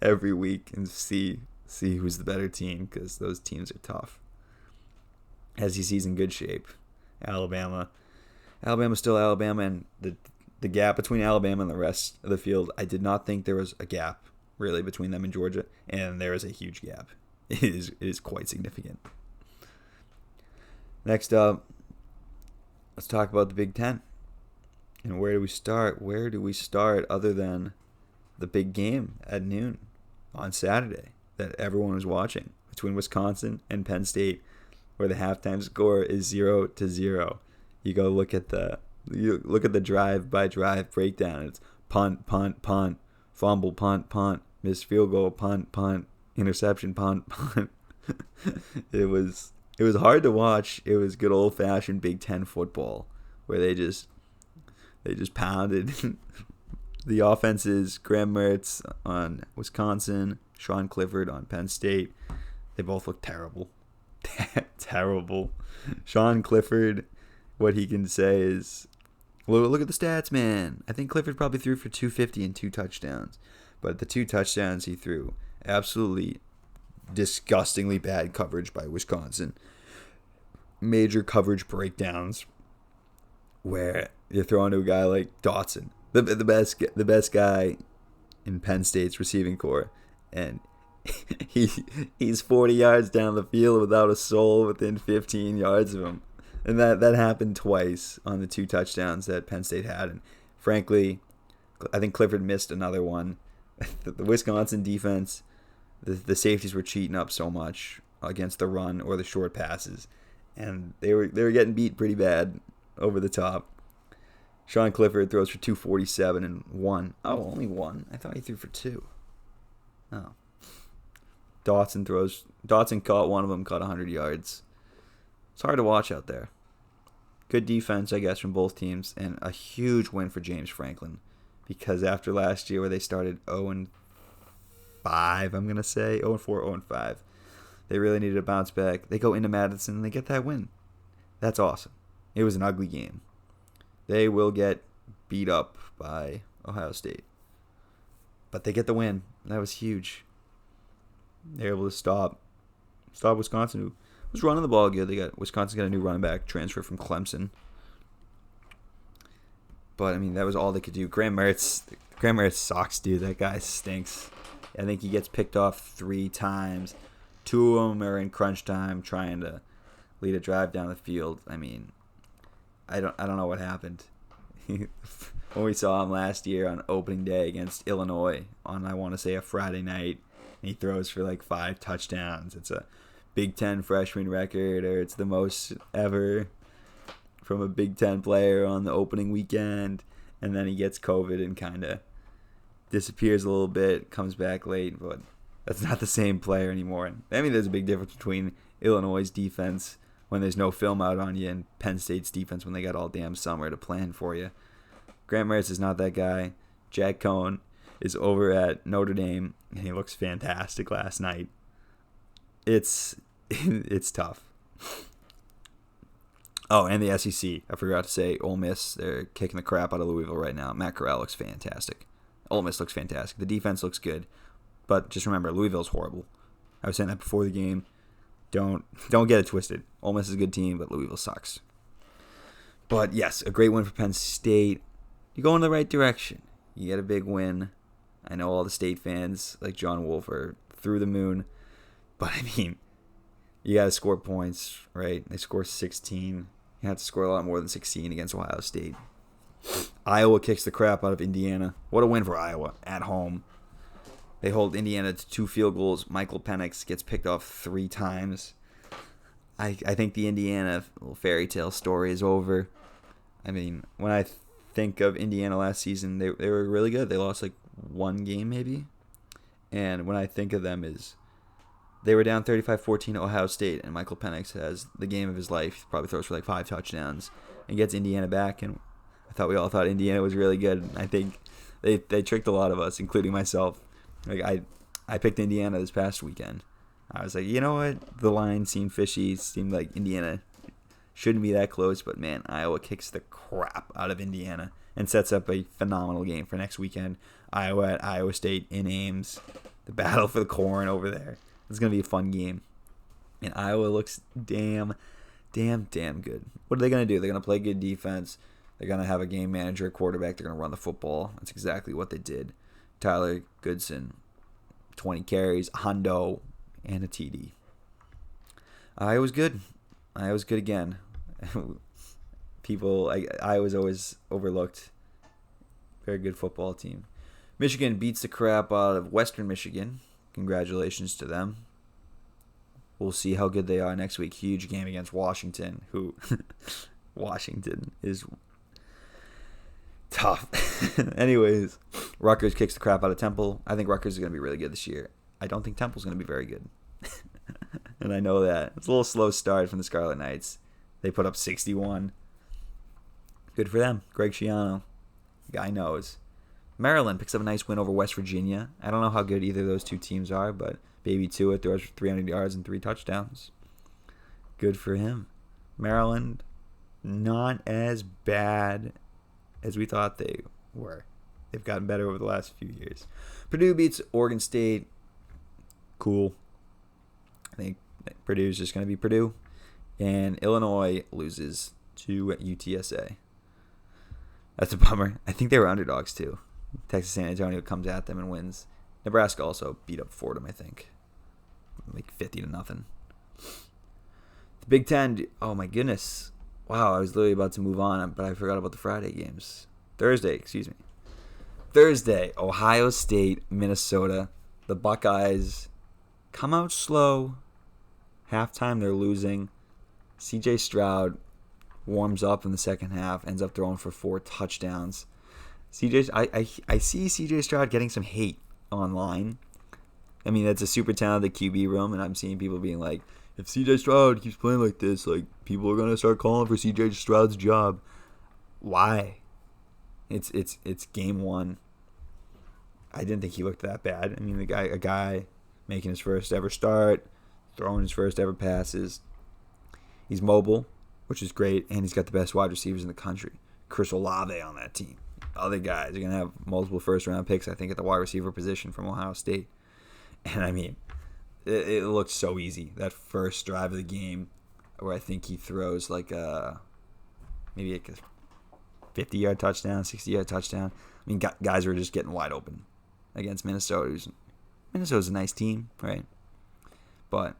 every week and see who's the better team, because those teams are tough. SEC's in good shape. Alabama's still Alabama, and the gap between Alabama and the rest of the field, I did not think there was a gap really between them and Georgia, and there is a huge gap. It is quite significant. Next up, let's talk about the Big Ten. And where do we start? Where do we start other than the big game at noon on Saturday that everyone was watching between Wisconsin and Penn State, where the halftime score is 0-0. You go look at the drive by drive breakdown. It's punt, punt, punt, fumble, punt, punt, missed field goal, punt, punt, interception, punt, punt. It was hard to watch. It was good old fashioned Big Ten football where they just pounded. The offenses, Graham Mertz on Wisconsin, Sean Clifford on Penn State. They both look terrible. Terrible. Sean Clifford, what he can say is, well, look at the stats, man. I think Clifford probably threw for 250 and 2 touchdowns. But the 2 touchdowns he threw, absolutely disgustingly bad coverage by Wisconsin. Major coverage breakdowns where you're throwing to a guy like Dotson, the best guy in Penn State's receiving corps, and he's 40 yards down the field without a soul within 15 yards of him. And that happened twice on the 2 touchdowns that Penn State had. And frankly, I think Clifford missed another one. The Wisconsin defense, the safeties were cheating up so much against the run or the short passes, and they were getting beat pretty bad over the top. Sean Clifford throws for 247 and 1. Oh, only 1. I thought he threw for 2. Oh. Dotson caught one of them, caught 100 yards. It's hard to watch out there. Good defense, I guess, from both teams, and a huge win for James Franklin, because after last year where they started 0-5, I'm going to say, 0-4, 0-5, they really needed a bounce back. They go into Madison and they get that win. That's awesome. It was an ugly game. They will get beat up by Ohio State, but they get the win. That was huge. They're able to stop Wisconsin, who was running the ball good. Wisconsin got a new running back transfer from Clemson. But, I mean, that was all they could do. Graham Mertz sucks, dude. That guy stinks. I think he gets picked off 3 times. 2 of them are in crunch time trying to lead a drive down the field. I mean, I don't know what happened. When we saw him last year on opening day against Illinois on, I want to say, a Friday night, and he throws for like 5 touchdowns. It's a Big Ten freshman record, or it's the most ever from a Big Ten player on the opening weekend. And then he gets COVID and kind of disappears a little bit, comes back late, but that's not the same player anymore. I mean, there's a big difference between Illinois' defense when there's no film out on you and Penn State's defense when they got all damn summer to plan for you. Graham Mertz is not that guy. Jack Cohn is over at Notre Dame, and he looks fantastic last night. It's tough. Oh, and the SEC. I forgot to say, Ole Miss, they're kicking the crap out of Louisville right now. Matt Corral looks fantastic. Ole Miss looks fantastic. The defense looks good. But just remember, Louisville's horrible. I was saying that before the game. Don't get it twisted. Ole Miss is a good team, but Louisville sucks. But yes, a great win for Penn State. You go in the right direction. You get a big win. I know all the State fans, like John Wolf, are through the moon. But, I mean, you got to score points, right? They score 16. You have to score a lot more than 16 against Ohio State. Iowa kicks the crap out of Indiana. What a win for Iowa at home. They hold Indiana to 2 field goals. Michael Penix gets picked off 3 times. I think the Indiana little fairy tale story is over. I mean, when I think of Indiana last season, they were really good. They lost like 1 game maybe. And when I think of them is they were down 35-14 to Ohio State, and Michael Penix has the game of his life. Probably throws for like 5 touchdowns and gets Indiana back. And we all thought Indiana was really good. I think they tricked a lot of us, including myself. Like I picked Indiana this past weekend. I was like, you know what? The line seemed fishy. It seemed like Indiana shouldn't be that close, but man, Iowa kicks the crap out of Indiana and sets up a phenomenal game for next weekend. Iowa at Iowa State in Ames. The battle for the corn over there. It's going to be a fun game. And Iowa looks damn good. What are they going to do? They're going to play good defense. They're going to have a game manager, a quarterback. They're going to run the football. That's exactly what they did. Tyler Goodson, 20 carries, hundo, and a TD. Iowa's good. Iowa's good again. Iowa's always overlooked. Very good football team. Michigan beats the crap out of Western Michigan. Congratulations to them. We'll see how good they are next week. Huge game against Washington, who Washington is tough. Anyways, Rutgers kicks the crap out of Temple. I think Rutgers is going to be really good this year. I don't think Temple's going to be very good. And I know that. It's a little slow start from the Scarlet Knights. They put up 61. Good for them. Greg Schiano. Guy knows. Maryland picks up a nice win over West Virginia. I don't know how good either of those 2 teams are, but Baby Tua throws for 300 yards and 3 touchdowns. Good for him. Maryland, not as bad as we thought they were. They've gotten better over the last few years. Purdue beats Oregon State. Cool. I think Purdue's just going to be Purdue. And Illinois loses to UTSA. That's a bummer. I think they were underdogs too. Texas San Antonio comes at them and wins. Nebraska also beat up Fordham, I think. Like 50-0. The Big Ten, oh my goodness. Wow, I was literally about to move on, but I forgot about the Friday games. Thursday, Ohio State, Minnesota. The Buckeyes come out slow. Halftime, they're losing. CJ Stroud warms up in the second half, ends up throwing for 4 touchdowns. I see CJ Stroud getting some hate online. I mean, that's a super talented QB room, and I'm seeing people being like, if CJ Stroud keeps playing like this, like people are gonna start calling for CJ Stroud's job. Why? It's game 1. I didn't think he looked that bad. I mean, a guy making his first ever start, throwing his first ever passes. He's mobile, which is great, and he's got the best wide receivers in the country. Chris Olave on that team. Other guys are going to have multiple first-round picks, I think, at the wide receiver position from Ohio State. And, I mean, it looked so easy. That first drive of the game, where I think he throws maybe like a 50-yard touchdown, 60-yard touchdown. I mean, guys were just getting wide open against Minnesota. Minnesota's a nice team, right? But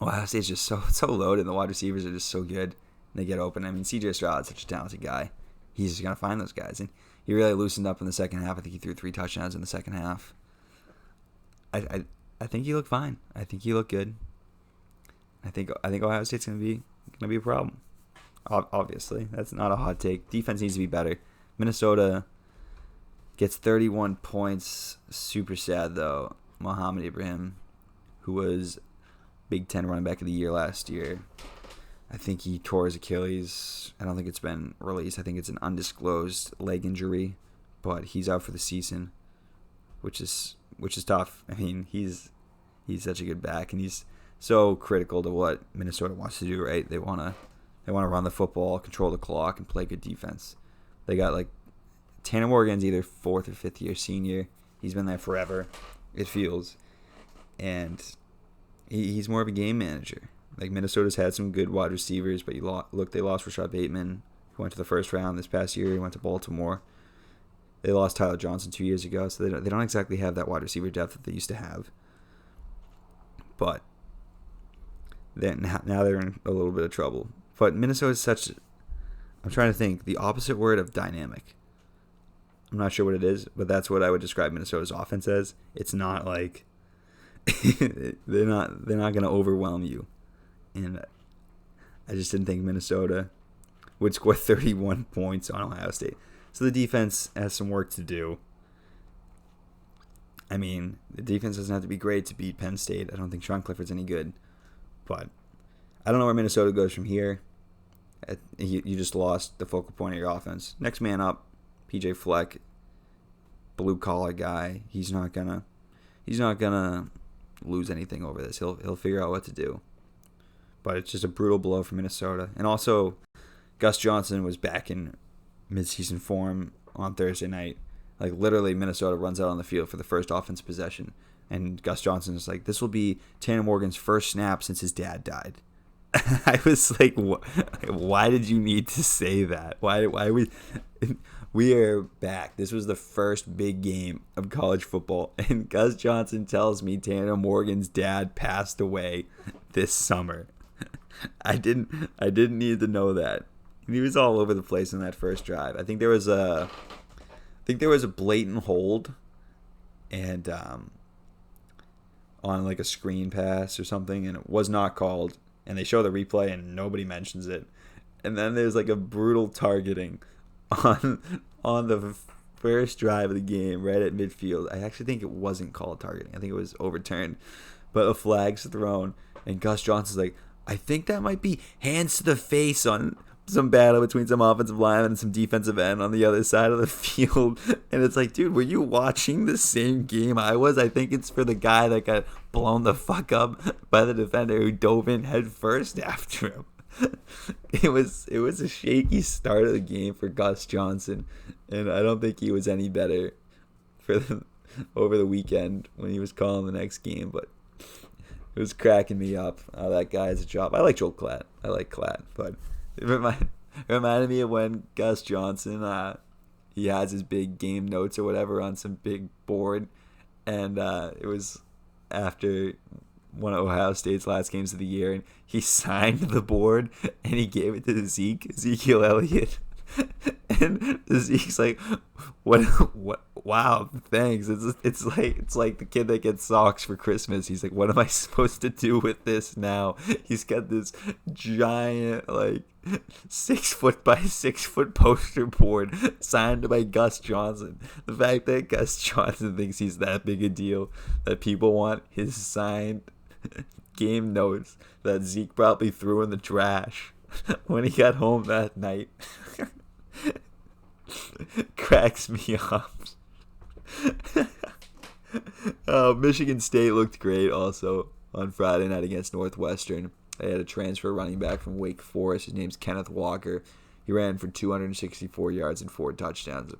Ohio State's just so loaded. The wide receivers are just so good. They get open. I mean, C.J. Stroud's such a talented guy. He's just going to find those guys. And he really loosened up in the second half. I think he threw 3 touchdowns in the second half. I think he looked fine. I think he looked good. I think Ohio State's going to be a problem. Obviously, that's not a hot take. Defense needs to be better. Minnesota gets 31 points. Super sad, though. Mohamed Ibrahim, who was Big Ten running back of the year last year, I think he tore his Achilles. I don't think it's been released. I think it's an undisclosed leg injury, but he's out for the season, which is tough. I mean, he's such a good back, and he's so critical to what Minnesota wants to do. Right? They want to run the football, control the clock, and play good defense. They got Tanner Morgan's either 4th or 5th year senior. He's been there forever, it feels, and he's more of a game manager. Minnesota's had some good wide receivers, but they lost Rashad Bateman, who went to the first round this past year. He went to Baltimore. They lost Tyler Johnson 2 years ago, so they don't exactly have that wide receiver depth that they used to have. But now they're in a little bit of trouble. But Minnesota's I'm trying to think, the opposite word of dynamic. I'm not sure what it is, but that's what I would describe Minnesota's offense as. It's not they're not going to overwhelm you. And I just didn't think Minnesota would score 31 points on Ohio State. So the defense has some work to do. I mean, the defense doesn't have to be great to beat Penn State. I don't think Sean Clifford's any good. But I don't know where Minnesota goes from here. You just lost the focal point of your offense. Next man up, PJ Fleck, blue collar guy. He's not gonna lose anything over this. He'll figure out what to do. But it's just a brutal blow for Minnesota. And also, Gus Johnson was back in midseason form on Thursday night. Literally, Minnesota runs out on the field for the first offense possession. And Gus Johnson is like, this will be Tanner Morgan's first snap since his dad died. I was like, why did you need to say that? Why we are back. This was the first big game of college football. And Gus Johnson tells me Tanner Morgan's dad passed away this summer. I didn't need to know that. He was all over the place in that first drive. I think there was a blatant hold, and on a screen pass or something, and it was not called. And they show the replay, and nobody mentions it. And then there's a brutal targeting on the first drive of the game, right at midfield. I actually think it wasn't called targeting. I think it was overturned, but a flag's thrown, and Gus Johnson's like, I think that might be hands to the face on some battle between some offensive lineman and some defensive end on the other side of the field. And it's like, dude, were you watching the same game I was? I think it's for the guy that got blown the fuck up by the defender who dove in head first after him. It was a shaky start of the game for Gus Johnson, and I don't think he was any better over the weekend when he was calling the next game, but it was cracking me up. That guy has a job. I like Joel Klatt. I like Klatt, but it reminded me of when Gus Johnson, he has his big game notes or whatever on some big board, and it was after one of Ohio State's last games of the year, and he signed the board and he gave it to Ezekiel Elliott. And Zeke's like, what? Wow, thanks. It's like the kid that gets socks for Christmas. He's like, what am I supposed to do with this now? He's got this giant 6 foot by 6 foot poster board signed by Gus Johnson. The fact that Gus Johnson thinks he's that big a deal that people want his signed game notes that Zeke probably threw in the trash when he got home that night cracks me up. Michigan State looked great also on Friday night against Northwestern. They had a transfer running back from Wake Forest. His name's Kenneth Walker. He ran for 264 yards and 4 touchdowns.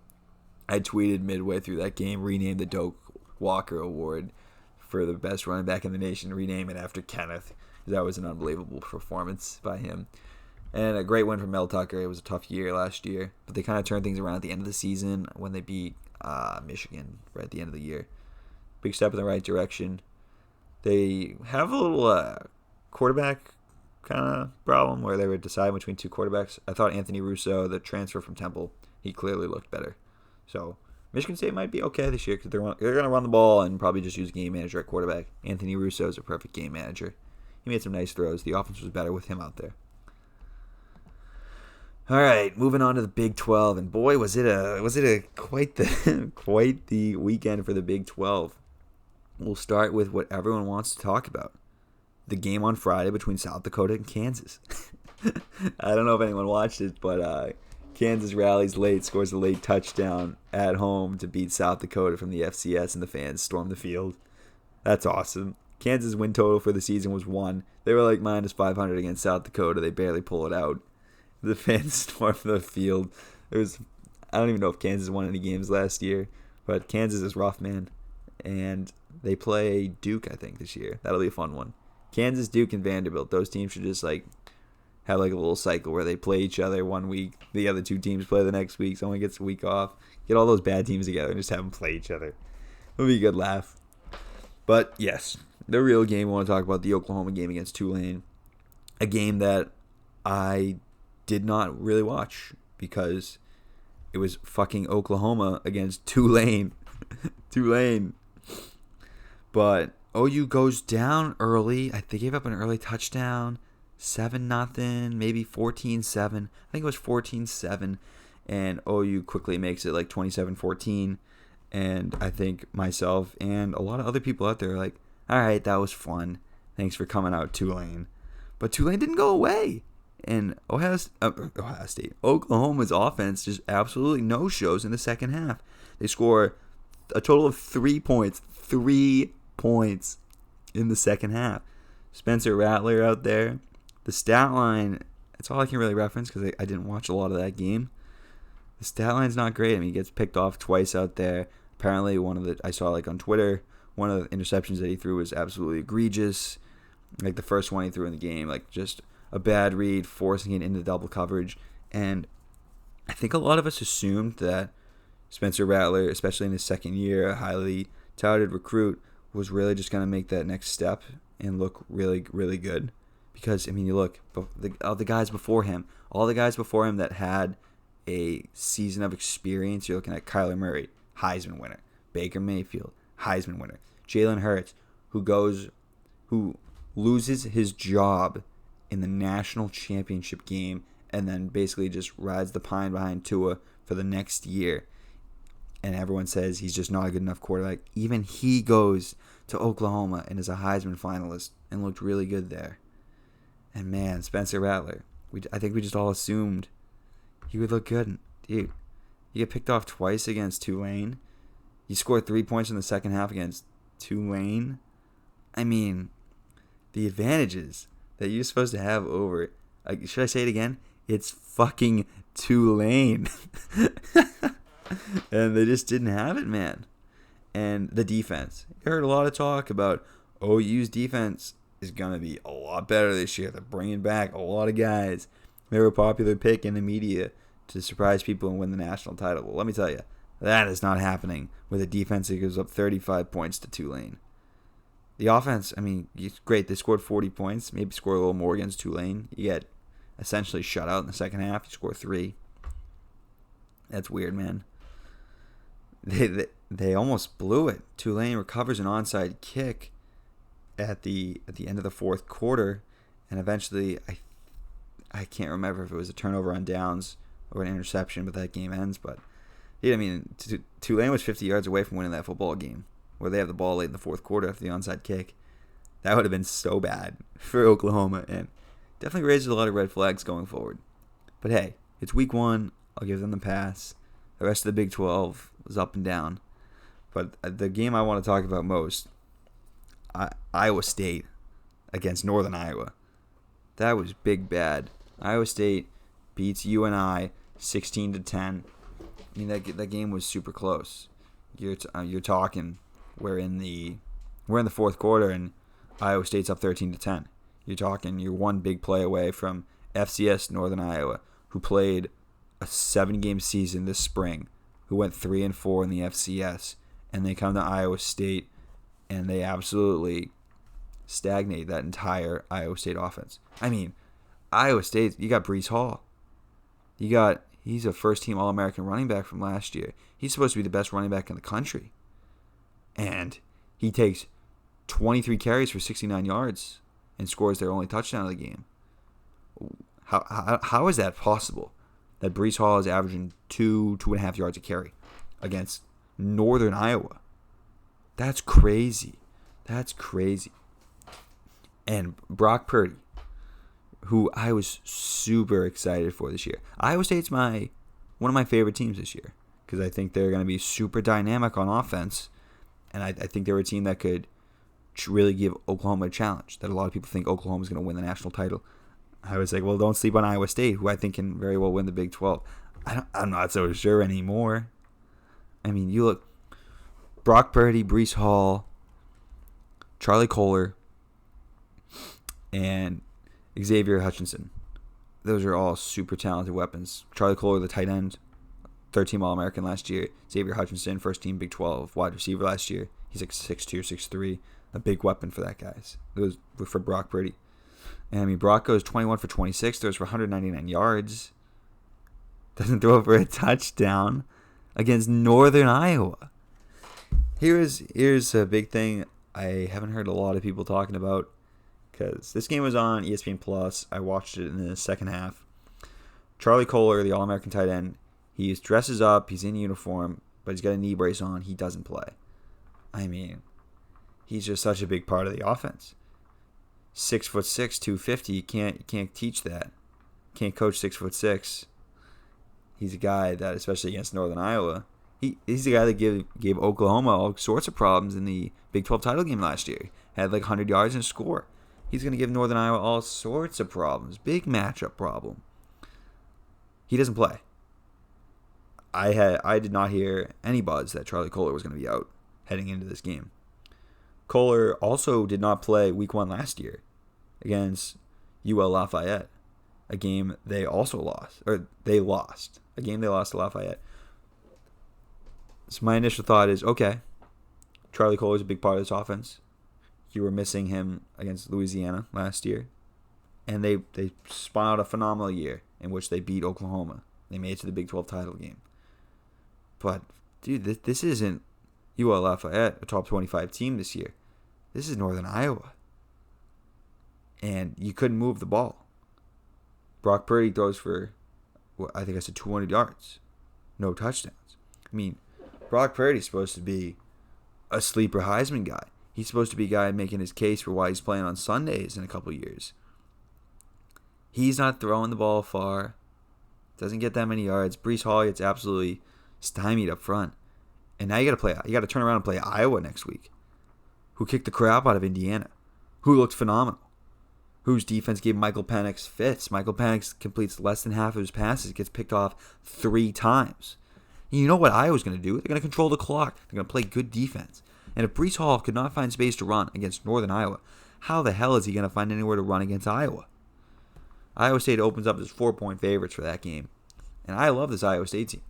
I tweeted midway through that game, renamed the Doak Walker Award for the best running back in the nation, rename it after Kenneth. That was an unbelievable performance by him. And a great win for Mel Tucker. It was a tough year last year, but they kind of turned things around at the end of the season when they beat Michigan right at the end of the year. Big step in the right direction. They have a little quarterback kind of problem where they were deciding between two quarterbacks. I thought Anthony Russo, the transfer from Temple, he clearly looked better. So Michigan State might be okay this year because they're going to run the ball and probably just use game manager at quarterback. Anthony Russo is a perfect game manager. He made some nice throws. The offense was better with him out there. All right, moving on to the Big 12, and boy, was it a quite the weekend for the Big 12. We'll start with what everyone wants to talk about: the game on Friday between South Dakota and Kansas. I don't know if anyone watched it, but Kansas rallies late, scores a late touchdown at home to beat South Dakota from the FCS, and the fans storm the field. That's awesome. Kansas' win total for the season was 1. They were like minus 500 against South Dakota. They barely pull it out. The fans stormed the field. I don't even know if Kansas won any games last year, but Kansas is rough, man. And they play Duke, I think, this year. That'll be a fun one. Kansas, Duke, and Vanderbilt. Those teams should just have a little cycle where they play each other one week. The other two teams play the next week. Someone gets a week off. Get all those bad teams together and just have them play each other. It'll be a good laugh. But yes, the real game I want to talk about, the Oklahoma game against Tulane. A game that I did not really watch because it was fucking Oklahoma against Tulane. Tulane. But OU goes down early. I think they gave up an early touchdown. 7-0, maybe 14-7. I think it was 14-7. And OU quickly makes it like 27-14. And I think myself and a lot of other people out there are like, all right, that was fun. Thanks for coming out, Tulane. But Tulane didn't go away. And Ohio State, Oklahoma's offense just absolutely no-shows in the second half. They score a total of 3 points. 3 points in the second half. Spencer Rattler out there. The stat line, that's all I can really reference because I didn't watch a lot of that game. The stat line's not great. I mean, he gets picked off twice out there. Apparently, I saw on Twitter, one of the interceptions that he threw was absolutely egregious. Like the first one he threw in the game, just a bad read, forcing it into double coverage. And I think a lot of us assumed that Spencer Rattler, especially in his second year, a highly touted recruit, was really just going to make that next step and look really, really good. Because, I mean, you look, the guys before him, all the guys before him that had a season of experience, you're looking at Kyler Murray, Heisman winner. Baker Mayfield, Heisman winner. Jalen Hurts, who loses his job in the national championship game and then basically just rides the pine behind Tua for the next year. And everyone says he's just not a good enough quarterback. Even he goes to Oklahoma and is a Heisman finalist and looked really good there. And man, Spencer Rattler, I think we just all assumed he would look good. Dude, you get picked off twice against Tulane. You scored 3 points in the second half against Tulane. I mean, the advantages that you're supposed to have over, should I say it again? It's fucking Tulane. And they just didn't have it, man. And the defense. You heard a lot of talk about OU's defense is going to be a lot better this year. They're bringing back a lot of guys. They were a popular pick in the media to surprise people and win the national title. Well, let me tell you, that is not happening with a defense that goes up 35 points to Tulane. The offense, I mean, it's great. They scored 40 points. Maybe score a little more against Tulane. You get essentially shut out in the second half. You score 3. That's weird, man. They almost blew it. Tulane recovers an onside kick at the end of the fourth quarter, and eventually I can't remember if it was a turnover on downs or an interception, but that game ends. But yeah, I mean, Tulane was 50 yards away from winning that football game, where they have the ball late in the fourth quarter after the onside kick. That would have been so bad for Oklahoma, and definitely raises a lot of red flags going forward. But hey, it's week 1. I'll give them the pass. The rest of the Big 12 was up and down. But the game I want to talk about most, Iowa State against Northern Iowa. That was big bad. Iowa State beats UNI 16-10. I mean, that game was super close. You're talking we're in the We're in the fourth quarter, and Iowa State's up 13-10. You're one big play away from FCS Northern Iowa, who played a 7-game season this spring, who went 3-4 in the FCS, and they come to Iowa State, and they absolutely stagnate that entire Iowa State offense. I mean, Iowa State, you got Breece Hall. He's a first-team All-American running back from last year. He's supposed to be the best running back in the country. And he takes 23 carries for 69 yards and scores their only touchdown of the game. How is that possible? That Breece Hall is averaging 2.5 yards a carry against Northern Iowa. That's crazy. That's crazy. And Brock Purdy, who I was super excited for this year. Iowa State's one of my favorite teams this year because I think they're going to be super dynamic on offense, and I think they're a team that could really give Oklahoma a challenge. That a lot of people think Oklahoma's going to win the national title. I was like, well, don't sleep on Iowa State, who I think can very well win the Big 12. I'm not so sure anymore. I mean, you look, Brock Purdy, Breece Hall, Charlie Kolar, and Xavier Hutchinson. Those are all super talented weapons. Charlie Kolar, the tight end, third-team All-American last year. Xavier Hutchinson, first-team Big 12 wide receiver last year. He's like 6'2", 6'3", a big weapon for that guys. It was for Brock Purdy. And I mean, Brock goes 21 for 26, throws for 199 yards. Doesn't throw for a touchdown against Northern Iowa. Here's a big thing I haven't heard a lot of people talking about, because this game was on ESPN Plus. I watched it in the second half. Charlie Kolar, the All-American tight end, he dresses up, he's in uniform, but he's got a knee brace on. He doesn't play. I mean, he's just such a big part of the offense. 6'6", 250. You can't teach that. Can't coach 6'6". He's a guy that, especially against Northern Iowa, he's the guy that gave Oklahoma all sorts of problems in the Big 12 title game last year. Had like 100 yards and a score. He's going to give Northern Iowa all sorts of problems. Big matchup problem. He doesn't play. I did not hear any buzz that Charlie Kolar was going to be out heading into this game. Kolar also did not play Week 1 last year against UL Lafayette, a game they also lost. A game they lost to Lafayette. So my initial thought is, okay, Charlie Kolar is a big part of this offense. You were missing him against Louisiana last year. And they spun out a phenomenal year in which they beat Oklahoma. They made it to the Big 12 title game. But, dude, this isn't UL Lafayette, a top 25 team this year. This is Northern Iowa. And you couldn't move the ball. Brock Purdy throws for, I think I said 200 yards. No touchdowns. I mean, Brock Purdy's supposed to be a sleeper Heisman guy. He's supposed to be a guy making his case for why he's playing on Sundays in a couple years. He's not throwing the ball far. Doesn't get that many yards. Breece Hall gets absolutely stymied up front. And now you got to turn around and play Iowa next week, who kicked the crap out of Indiana, who looked phenomenal, whose defense gave Michael Penix fits. Michael Penix completes less than half of his passes, gets picked off 3 times. And you know what Iowa's going to do? They're going to control the clock. They're going to play good defense. And if Breece Hall could not find space to run against Northern Iowa, how the hell is he going to find anywhere to run against Iowa? Iowa State opens up as 4-point favorites for that game. And I love this Iowa State team.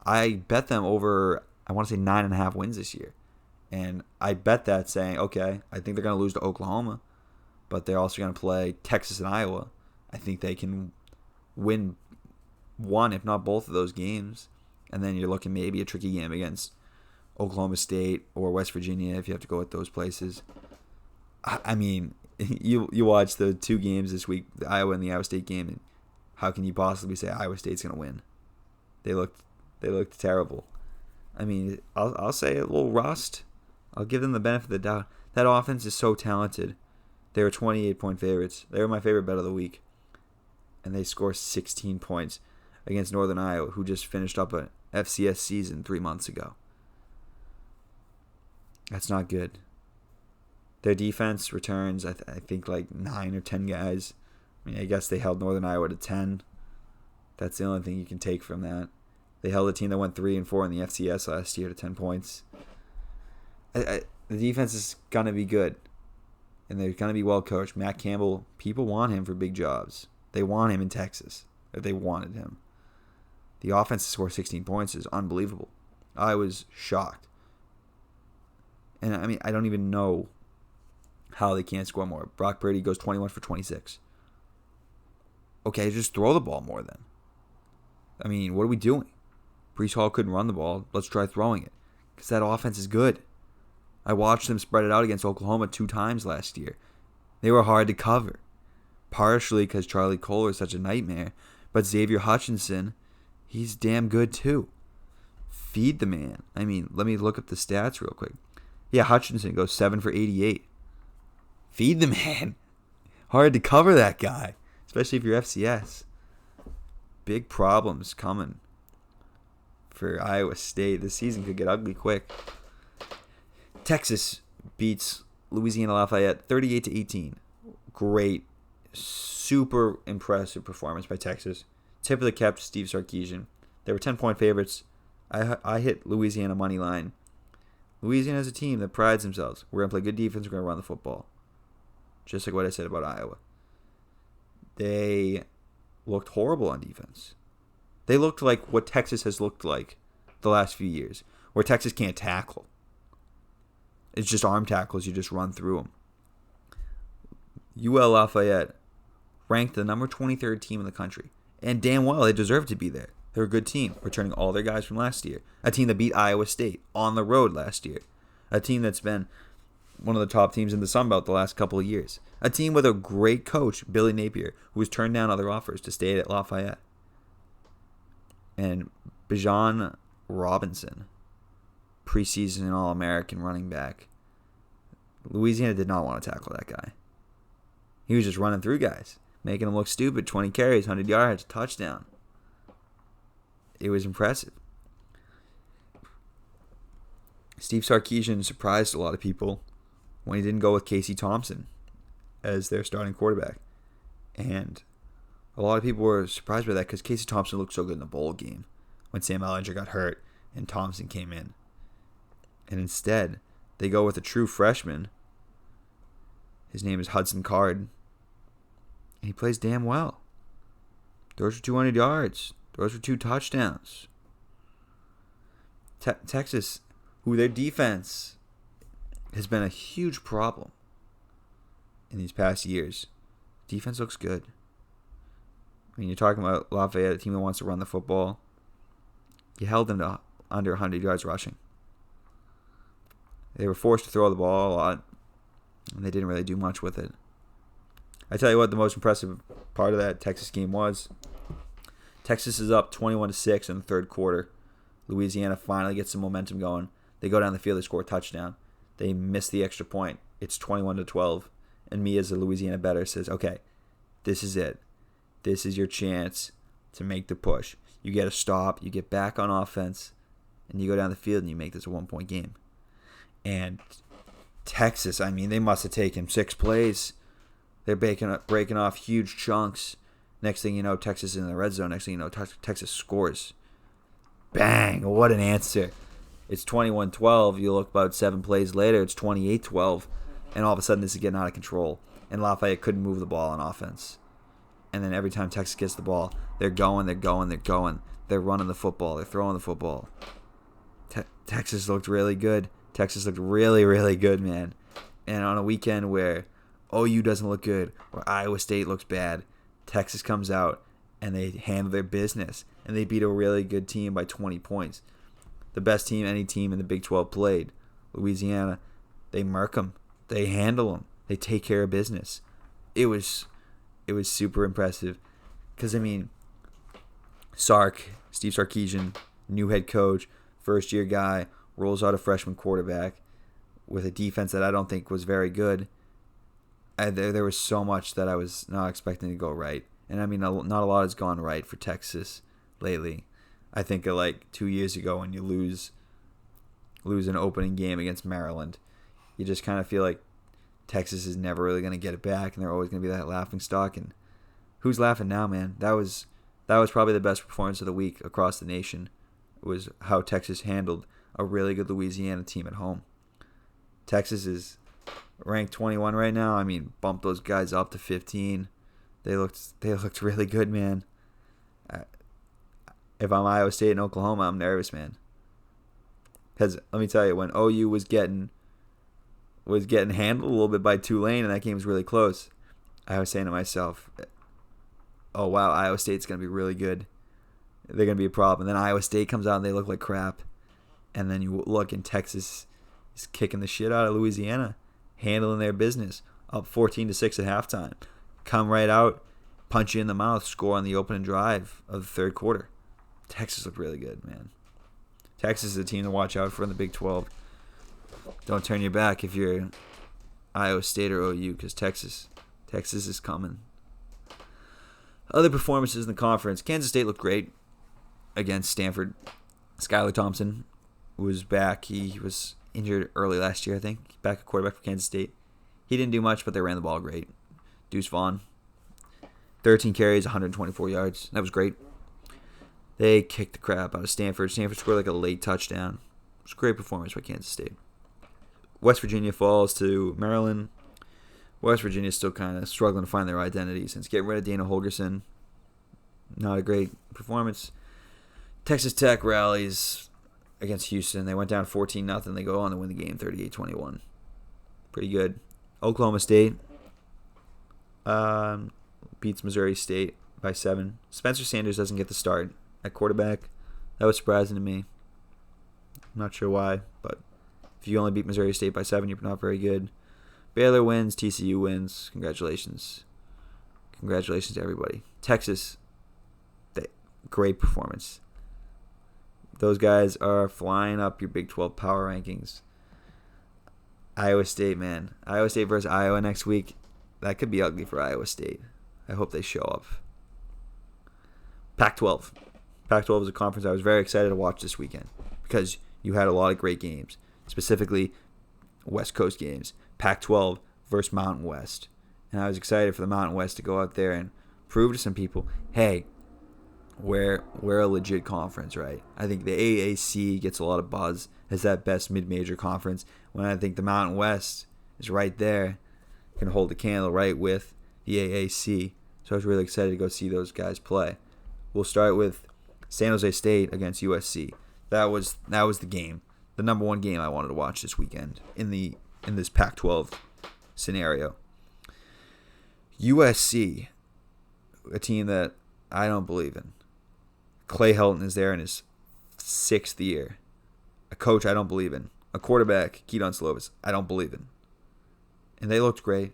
I bet them over, I want to say 9.5 wins this year. And I bet that saying, okay, I think they're going to lose to Oklahoma, but they're also going to play Texas and Iowa. I think they can win one, if not both of those games. And then you're looking maybe a tricky game against Oklahoma State or West Virginia if you have to go with those places. I mean, you watch the 2 games this week, the Iowa and the Iowa State game, and how can you possibly say Iowa State's going to win? They looked terrible. I mean, I'll say a little rust. I'll give them the benefit of the doubt. That offense is so talented. They were 28-point favorites. They were my favorite bet of the week. And they score 16 points against Northern Iowa, who just finished up an FCS season 3 months ago. That's not good. Their defense returns, I think, like 9 or 10 guys. I mean, I guess they held Northern Iowa to 10. That's the only thing you can take from that. They held a team that went 3-4 in the FCS last year to 10 points. The defense is going to be good. And they're going to be well coached. Matt Campbell, people want him for big jobs. They want him in Texas. If they wanted him. The offense to score 16 points is unbelievable. I was shocked. And I mean, I don't even know how they can't score more. Brock Purdy goes 21 for 26. Okay, just throw the ball more then. I mean, what are we doing? Breece Hall couldn't run the ball. Let's try throwing it. Because that offense is good. I watched them spread it out against Oklahoma 2 times last year. They were hard to cover. Partially because Charlie Kohler is such a nightmare. But Xavier Hutchinson, he's damn good too. Feed the man. I mean, let me look up the stats real quick. Yeah, Hutchinson goes 7 for 88. Feed the man. Hard to cover that guy. Especially if you're FCS. Big problems coming for Iowa State. This season could get ugly quick. Texas beats Louisiana Lafayette 38-18. Great, super impressive performance by Texas. Tip of the cap to Steve Sarkisian. They were 10-point favorites. I hit Louisiana money line. Louisiana is a team that prides themselves. We're going to play good defense. We're going to run the football. Just like what I said about Iowa. They looked horrible on defense. They looked like what Texas has looked like the last few years, where Texas can't tackle. It's just arm tackles. You just run through them. UL Lafayette ranked the number 23rd team in the country. And damn well, they deserve to be there. They're a good team, returning all their guys from last year. A team that beat Iowa State on the road last year. A team that's been one of the top teams in the Sun Belt the last couple of years. A team with a great coach, Billy Napier, who has turned down other offers to stay at Lafayette. And Bijan Robinson, preseason All-American running back. Louisiana did not want to tackle that guy. He was just running through guys, making them look stupid. 20 carries, 100 yards, touchdown. It was impressive. Steve Sarkisian surprised a lot of people when he didn't go with Casey Thompson as their starting quarterback. And a lot of people were surprised by that because Casey Thompson looked so good in the bowl game when Sam Ehlinger got hurt and Thompson came in. And instead, they go with a true freshman. His name is Hudson Card. And he plays damn well. Throws for 200 yards. Throws for 2 touchdowns. Texas, who their defense has been a huge problem in these past years. Defense looks good. I mean, you're talking about Lafayette, a team that wants to run the football. You held them to under 100 yards rushing. They were forced to throw the ball a lot, and they didn't really do much with it. I tell you what, the most impressive part of that Texas game was. Texas is up 21-6 in the third quarter. Louisiana finally gets some momentum going. They go down the field, they score a touchdown. They miss the extra point. It's 21-12. And me as a Louisiana bettor says, okay, this is it. This is your chance to make the push. You get a stop, you get back on offense, and you go down the field and you make this a 1-point game. And Texas, I mean, they must have taken 6 plays. They're breaking off huge chunks. Next thing you know, Texas is in the red zone. Next thing you know, Texas scores. Bang! What an answer. It's 21-12. You look about 7 plays later, it's 28-12. And all of a sudden, this is getting out of control. And Lafayette couldn't move the ball on offense. And then every time Texas gets the ball, they're going. They're running the football. They're throwing the football. Texas looked really good. Texas looked really, really good, man. And on a weekend where OU doesn't look good, where Iowa State looks bad, Texas comes out and they handle their business. And they beat a really good team by 20 points. The best team any team in the Big 12 played. Louisiana, they murk them. They handle them. They take care of business. It was super impressive. Because, I mean, Steve Sarkisian, new head coach, first-year guy, rolls out a freshman quarterback with a defense that I don't think was very good. There was so much that I was not expecting to go right. And, I mean, not a lot has gone right for Texas lately. I think of like 2 years ago when you lose an opening game against Maryland. You just kind of feel like Texas is never really going to get it back, and they're always going to be that laughing stock. And who's laughing now, man? That was probably the best performance of the week across the nation. Was how Texas handled a really good Louisiana team at home. Texas is ranked 21 right now. I mean, bump those guys up to 15. They looked really good, man. If I'm Iowa State and Oklahoma, I'm nervous, man. Because let me tell you, when OU was getting handled a little bit by Tulane, and that game was really close, I was saying to myself, "Oh wow, Iowa State's gonna be really good. They're gonna be a problem." And then Iowa State comes out and they look like crap. And then you look, and Texas is kicking the shit out of Louisiana, handling their business, up 14-6 at halftime. Come right out, punch you in the mouth, score on the opening drive of the third quarter. Texas looked really good, man. Texas is a team to watch out for in the Big 12. Don't turn your back if you're Iowa State or OU, because Texas is coming. Other performances in the conference. Kansas State looked great against Stanford. Skylar Thompson was back. He was injured early last year, I think. Back at quarterback for Kansas State. He didn't do much, but they ran the ball great. Deuce Vaughn, 13 carries, 124 yards. That was great. They kicked the crap out of Stanford. Stanford scored like a late touchdown. It was a great performance by Kansas State. West Virginia falls to Maryland. West Virginia's still kind of struggling to find their identity since getting rid of Dana Holgorsen. Not a great performance. Texas Tech rallies against Houston. They went down 14-0. They go on to win the game 38-21. Pretty good. Oklahoma State beats Missouri State by 7. Spencer Sanders doesn't get the start at quarterback. That was surprising to me. I'm not sure why, but if you only beat Missouri State by 7, you're not very good. Baylor wins. TCU wins. Congratulations. Congratulations to everybody. Texas, great performance. Those guys are flying up your Big 12 power rankings. Iowa State, man. Iowa State versus Iowa next week. That could be ugly for Iowa State. I hope they show up. Pac-12. Pac-12 is a conference I was very excited to watch this weekend because you had a lot of great games, specifically West Coast games. Pac-12 versus Mountain West. And I was excited for the Mountain West to go out there and prove to some people, hey, we're a legit conference, right? I think the AAC gets a lot of buzz as that best mid-major conference, when I think the Mountain West is right there, can hold the candle right with the AAC. So I was really excited to go see those guys play. We'll start with San Jose State against USC. That was the game, the number one game I wanted to watch this weekend in this Pac-12 scenario. USC, a team that I don't believe in. Clay Helton is there in his 6th year. A coach I don't believe in. A quarterback, Keaton Slovis, I don't believe in. And they looked great.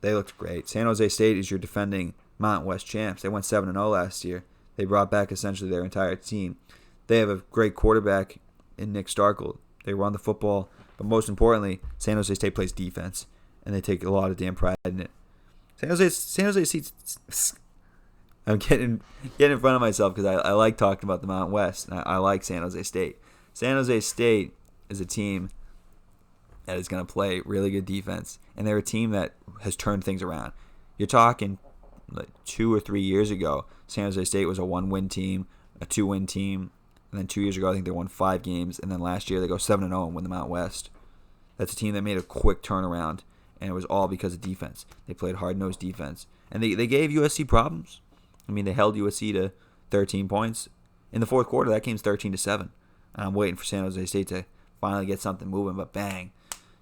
San Jose State is your defending Mountain West champs. They went 7-0 last year. They brought back essentially their entire team. They have a great quarterback in Nick Starkel. They run the football. But most importantly, San Jose State plays defense. And they take a lot of damn pride in it. San Jose State's... I'm getting in front of myself because I like talking about the Mountain West. And I like San Jose State. San Jose State is a team that is going to play really good defense. And they're a team that has turned things around. You're talking like 2 or 3 years ago, San Jose State was a 1-win team, a 2-win team. And then 2 years ago, I think they won 5 games. And then last year, they go 7-0 and win the Mountain West. That's a team that made a quick turnaround. And it was all because of defense. They played hard-nosed defense. And they gave USC problems. I mean, they held USC to 13 points. In the fourth quarter, that game's 13-7. And I'm waiting for San Jose State to finally get something moving. But bang,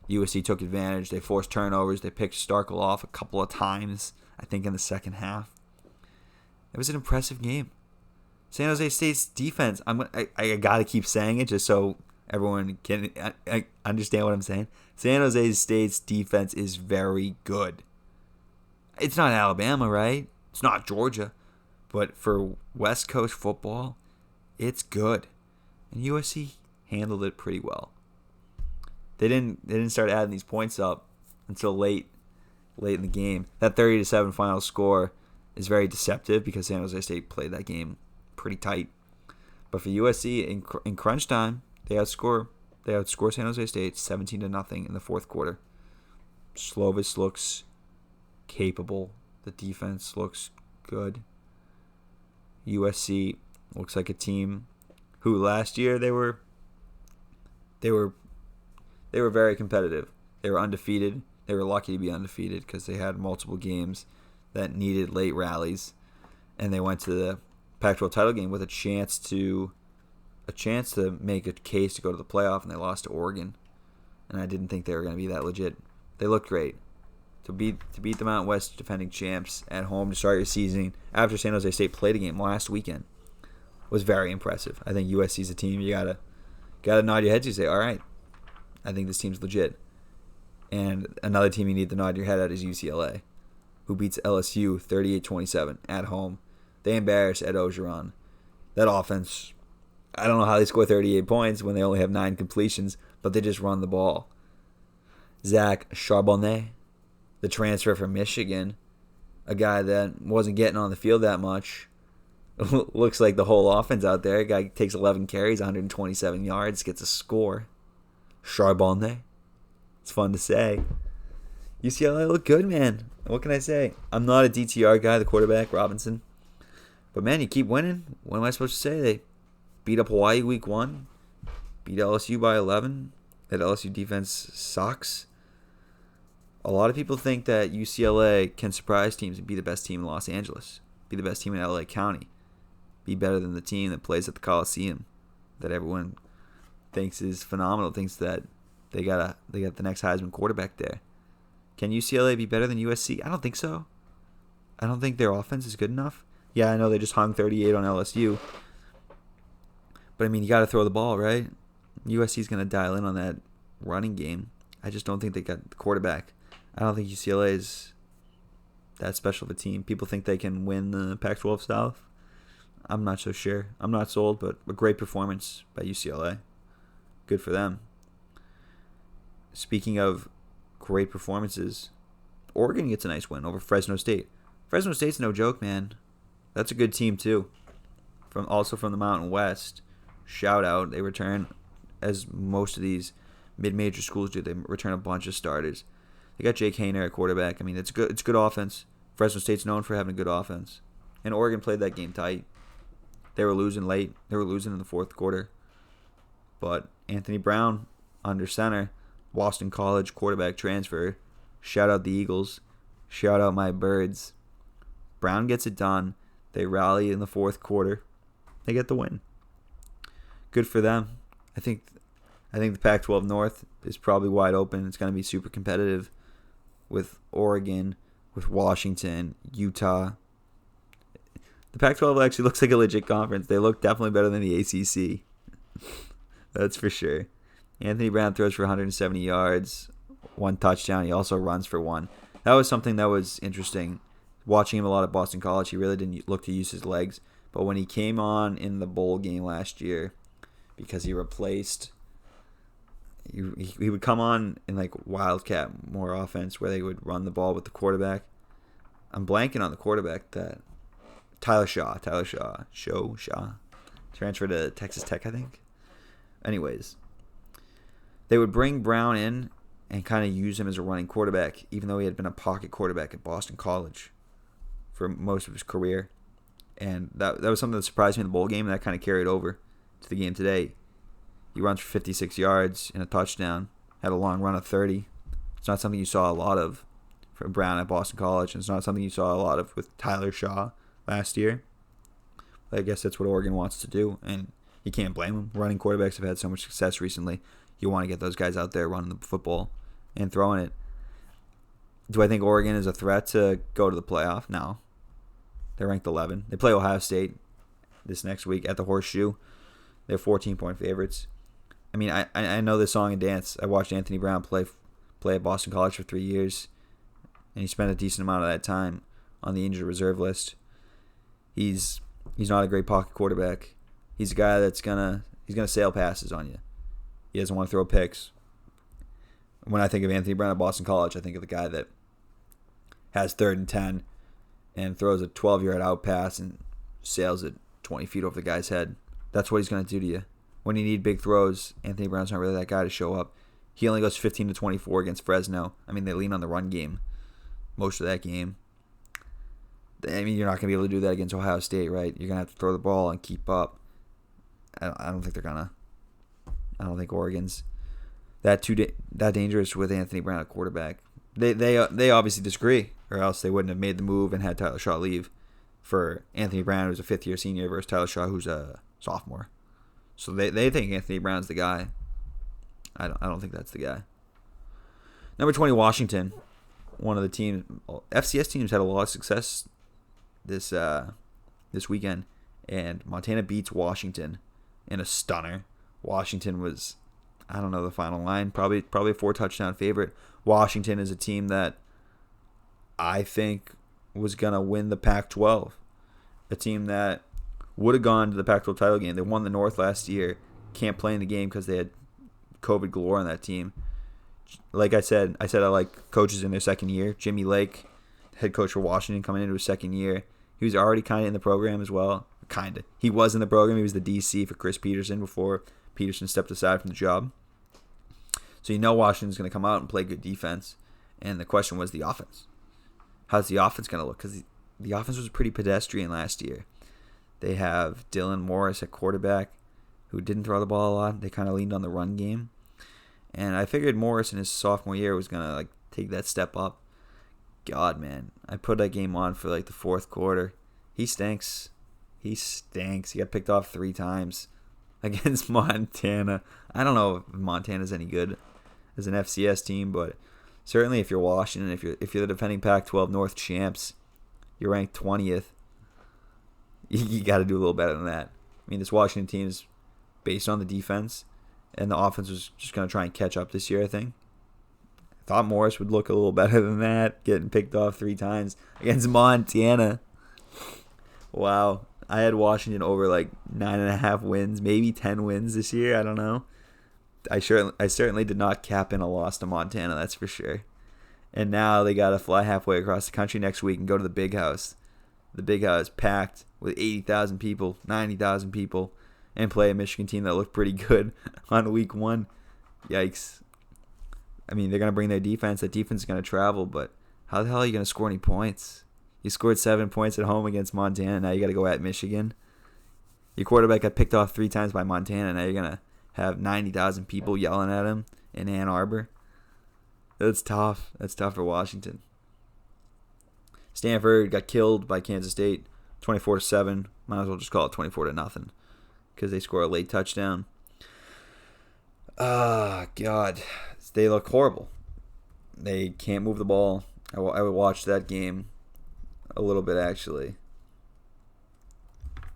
USC took advantage. They forced turnovers. They picked Starkel off a couple of times, I think, in the second half. It was an impressive game. San Jose State's defense, I got to keep saying it just so everyone can understand what I'm saying. San Jose State's defense is very good. It's not Alabama, right? It's not Georgia. But for West Coast football, it's good. And USC handled it pretty well. They didn't start adding these points up until late in the game. That 30-7 final score is very deceptive because San Jose State played that game pretty tight. But for USC in crunch time, they outscore San Jose State 17-0 in the fourth quarter. Slovis looks capable. The defense looks good. USC looks like a team who last year they were They were very competitive. They were undefeated. They were lucky to be undefeated because they had multiple games that needed late rallies, and they went to the Pac-12 title game with a chance to make a case to go to the playoff, and they lost to Oregon. And I didn't think they were going to be that legit. They looked great. To beat the Mountain West defending champs at home to start your season after San Jose State played a game last weekend was very impressive. I think USC's a team you gotta nod your head to and say, all right, I think this team's legit. And another team you need to nod your head at is UCLA, who beats LSU 38-27 at home. They embarrass Ed Ogeron. That offense, I don't know how they score 38 points when they only have 9 completions, but they just run the ball. Zach Charbonnet, the transfer from Michigan, a guy that wasn't getting on the field that much. Looks like the whole offense out there. A guy takes 11 carries, 127 yards, gets a score. Charbonnet. It's fun to say. UCLA look good, man. What can I say? I'm not a DTR guy, the quarterback, Robinson. But, man, you keep winning. What am I supposed to say? They beat up Hawaii week 1. Beat LSU by 11. That LSU defense sucks. A lot of people think that UCLA can surprise teams and be the best team in Los Angeles, be the best team in LA County, be better than the team that plays at the Coliseum that everyone thinks is phenomenal, thinks that they got the next Heisman quarterback there. Can UCLA be better than USC? I don't think so. I don't think their offense is good enough. Yeah, I know they just hung 38 on LSU. But, I mean, you got to throw the ball, right? USC's going to dial in on that running game. I just don't think they got the quarterback. I don't think UCLA is that special of a team. People think they can win the Pac-12 South. I'm not so sure. I'm not sold, but a great performance by UCLA. Good for them. Speaking of great performances, Oregon gets a nice win over Fresno State. Fresno State's no joke, man. That's a good team, too. Also from the Mountain West. Shout out. They return, as most of these mid-major schools do, they return a bunch of starters. They got Jake Hayner at quarterback. I mean, it's good. It's good offense. Fresno State's known for having a good offense. And Oregon played that game tight. They were losing late. They were losing in the fourth quarter. But Anthony Brown, under center, Boston College quarterback transfer. Shout out the Eagles. Shout out my Birds. Brown gets it done. They rally in the fourth quarter. They get the win. Good for them. I think the Pac-12 North is probably wide open. It's going to be super competitive with Oregon, with Washington, Utah. The Pac-12 actually looks like a legit conference. They look definitely better than the ACC. That's for sure. Anthony Brown throws for 170 yards, 1 touchdown. He also runs for 1. That was something that was interesting. Watching him a lot at Boston College, he really didn't look to use his legs. But when he came on in the bowl game last year, because he replaced... He would come on in like Wildcat more offense where they would run the ball with the quarterback. I'm blanking on the quarterback that Tyler Shaw transferred to Texas Tech, I think. Anyways, they would bring Brown in and kind of use him as a running quarterback, even though he had been a pocket quarterback at Boston College for most of his career. And that was something that surprised me in the bowl game, and that kind of carried over to the game today. He runs for 56 yards and a touchdown, had a long run of 30. It's not something you saw a lot of from Brown at Boston College, and it's not something you saw a lot of with Tyler Shaw last year. But I guess that's what Oregon wants to do, and you can't blame them. Running quarterbacks have had so much success recently. You want to get those guys out there running the football and throwing it. Do I think Oregon is a threat to go to the playoff? No. They're ranked 11. They play Ohio State this next week at the Horseshoe. They're 14-point favorites. I mean, I know this song and dance. I watched Anthony Brown play at Boston College for 3 years, and he spent a decent amount of that time on the injured reserve list. He's not a great pocket quarterback. He's a guy that's gonna sail passes on you. He doesn't want to throw picks. When I think of Anthony Brown at Boston College, I think of the guy that has 3rd and 10 and throws a 12-yard out pass and sails it 20 feet over the guy's head. That's what he's going to do to you. When you need big throws, Anthony Brown's not really that guy to show up. He only goes 15 to 24 against Fresno. I mean, they lean on the run game most of that game. I mean, you're not going to be able to do that against Ohio State, right? You're going to have to throw the ball and keep up. I don't think they're going to. I don't think Oregon's that dangerous with Anthony Brown at quarterback. They obviously disagree, or else they wouldn't have made the move and had Tyler Shaw leave for Anthony Brown, who's a fifth-year senior, versus Tyler Shaw, who's a sophomore. So they think Anthony Brown's the guy. I don't think that's the guy. Number 20, Washington. One of the teams, FCS teams had a lot of success this weekend, and Montana beats Washington in a stunner. Washington was, I don't know the final line, probably a 4-touchdown favorite. Washington is a team that I think was going to win the Pac-12. A team that would have gone to the Pac-12 title game. They won the North last year. Can't play in the game because they had COVID galore on that team. Like I said I like coaches in their second year. Jimmy Lake, head coach for Washington, coming into his second year. He was already kind of in the program as well. Kind of. He was in the program. He was the DC for Chris Peterson before Peterson stepped aside from the job. So Washington's going to come out and play good defense. And the question was the offense. How's the offense going to look? Because the offense was pretty pedestrian last year. They have Dylan Morris at quarterback, who didn't throw the ball a lot. They kind of leaned on the run game. And I figured Morris in his sophomore year was going to take that step up. God, man. I put that game on for the fourth quarter. He stinks. He got picked off 3 times against Montana. I don't know if Montana's any good as an FCS team, but certainly if you're Washington, if you're the defending Pac-12 North champs, you're ranked 20th. You got to do a little better than that. I mean, this Washington team is based on the defense, and the offense was just going to try and catch up this year, I think. I thought Morris would look a little better than that, getting picked off 3 times against Montana. Wow. I had Washington over 9.5 wins, maybe 10 wins this year. I don't know. I certainly did not cap in a loss to Montana, that's for sure. And now they got to fly halfway across the country next week and go to the Big House. The Big House packed with 80,000 people, 90,000 people, and play a Michigan team that looked pretty good on week 1. Yikes. I mean, they're going to bring their defense. That defense is going to travel, but how the hell are you going to score any points? You scored 7 points at home against Montana. Now you got to go at Michigan. Your quarterback got picked off 3 times by Montana. Now you're going to have 90,000 people yelling at him in Ann Arbor. That's tough. That's tough for Washington. Stanford got killed by Kansas State 24-7. Might as well just call it 24-0 because they score a late touchdown. God. They look horrible. They can't move the ball. I would watch that game a little bit, actually.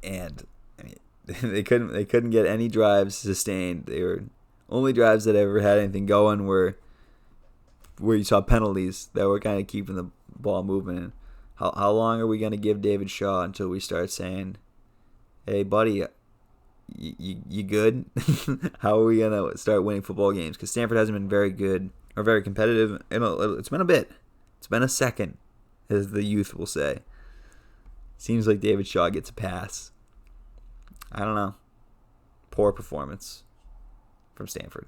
And I mean, they couldn't get any drives sustained. They were only drives that ever had anything going were where you saw penalties that were kind of keeping the ball moving. And how long are we going to give David Shaw until we start saying, hey, buddy, you good? How are we going to start winning football games? Because Stanford hasn't been very good or very competitive. It's been a bit. It's been a second, as the youth will say. Seems like David Shaw gets a pass. I don't know. Poor performance from Stanford.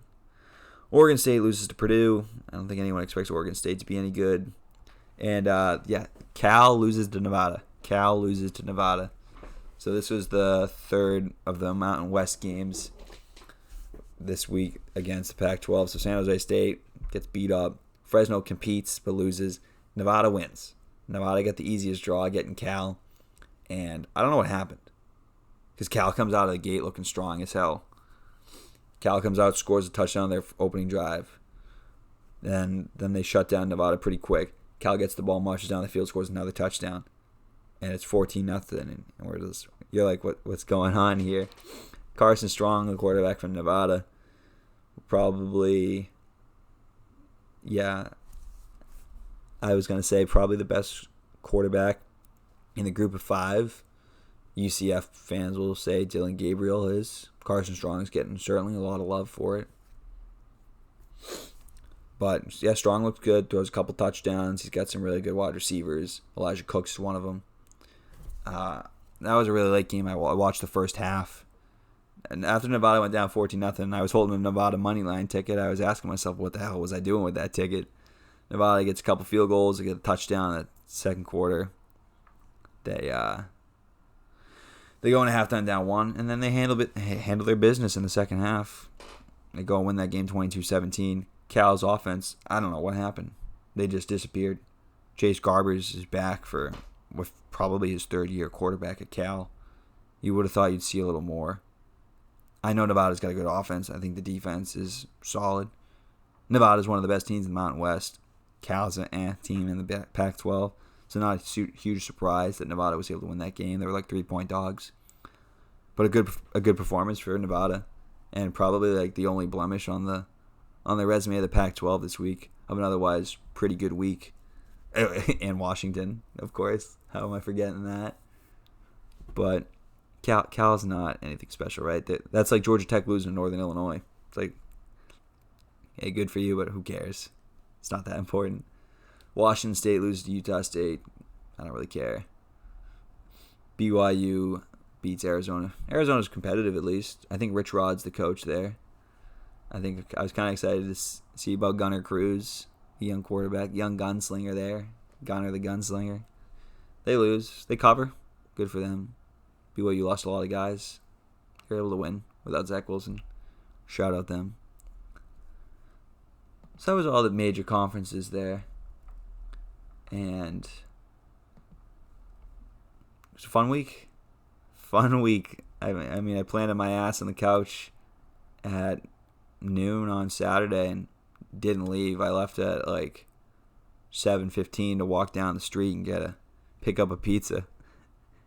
Oregon State loses to Purdue. I don't think anyone expects Oregon State to be any good. And, Cal loses to Nevada. So this was the third of the Mountain West games this week against the Pac-12. So San Jose State gets beat up. Fresno competes but loses. Nevada wins. Nevada got the easiest draw, getting Cal. And I don't know what happened. Because Cal comes out of the gate looking strong as hell. Cal comes out, scores a touchdown on their opening drive. Then they shut down Nevada pretty quick. Cal gets the ball, marches down the field, scores another touchdown. And it's 14-0. And you're like, what's going on here? Carson Strong, the quarterback from Nevada, probably, I was going to say probably the best quarterback in the group of 5. UCF fans will say Dylan Gabriel is. Carson Strong is getting certainly a lot of love for it. But, yeah, Strong looks good. Throws a couple touchdowns. He's got some really good wide receivers. Elijah Cooks is one of them. That was a really late game. I watched the first half. And after Nevada went down 14-0, I was holding a Nevada moneyline ticket. I was asking myself, what the hell was I doing with that ticket? Nevada gets a couple field goals. They get a touchdown in the second quarter. They go into halftime down 1, and then they handle their business in the second half. They go and win that game 22-17. Cal's offense, I don't know what happened. They just disappeared. Chase Garbers is back for with probably his third-year quarterback at Cal. You would have thought you'd see a little more. I know Nevada's got a good offense. I think the defense is solid. Nevada's one of the best teams in the Mountain West. Cal's an team in the Pac-12. So not a huge surprise that Nevada was able to win that game. They were like 3-point dogs. But a good performance for Nevada. And probably like the only blemish on the resume of the Pac-12 this week of an otherwise pretty good week. And Washington, of course. How am I forgetting that? But Cal's not anything special, right? That's like Georgia Tech losing to Northern Illinois. It's like, hey, good for you, but who cares? It's not that important. Washington State loses to Utah State. I don't really care. BYU beats Arizona. Arizona's competitive, at least. I think Rich Rod's the coach there. I was kind of excited to see about Gunnar Cruz, the young quarterback, young gunslinger there. Gunnar the gunslinger. They lose. They cover. Good for them. BYU lost a lot of guys. They're able to win without Zach Wilson. Shout out them. So that was all the major conferences there. And it was a fun week. Fun week. I mean, I planted my ass on the couch at noon on Saturday and didn't leave. I left at like 7:15 to walk down the street and pick up a pizza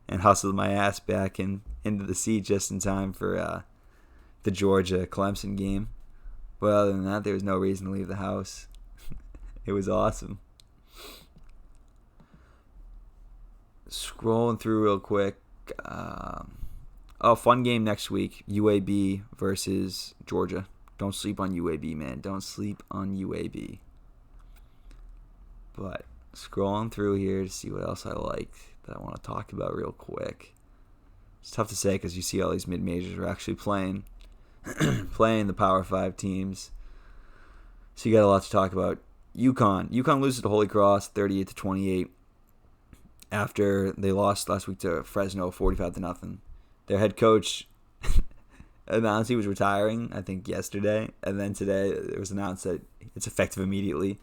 and hustled my ass back into the seat just in time for the Georgia-Clemson game. But other than that, there was no reason to leave the house. It was awesome. Scrolling through real quick. Fun game next week. UAB versus Georgia. Don't sleep on UAB, man. Don't sleep on UAB. But scrolling through here to see what else I liked that I want to talk about real quick. It's tough to say because you see all these mid-majors are actually playing the Power 5 teams. So you got a lot to talk about. UConn loses to Holy Cross 38-28 after they lost last week to Fresno 45-0. Their head coach announced he was retiring, I think yesterday, and then today it was announced that it's effective immediately.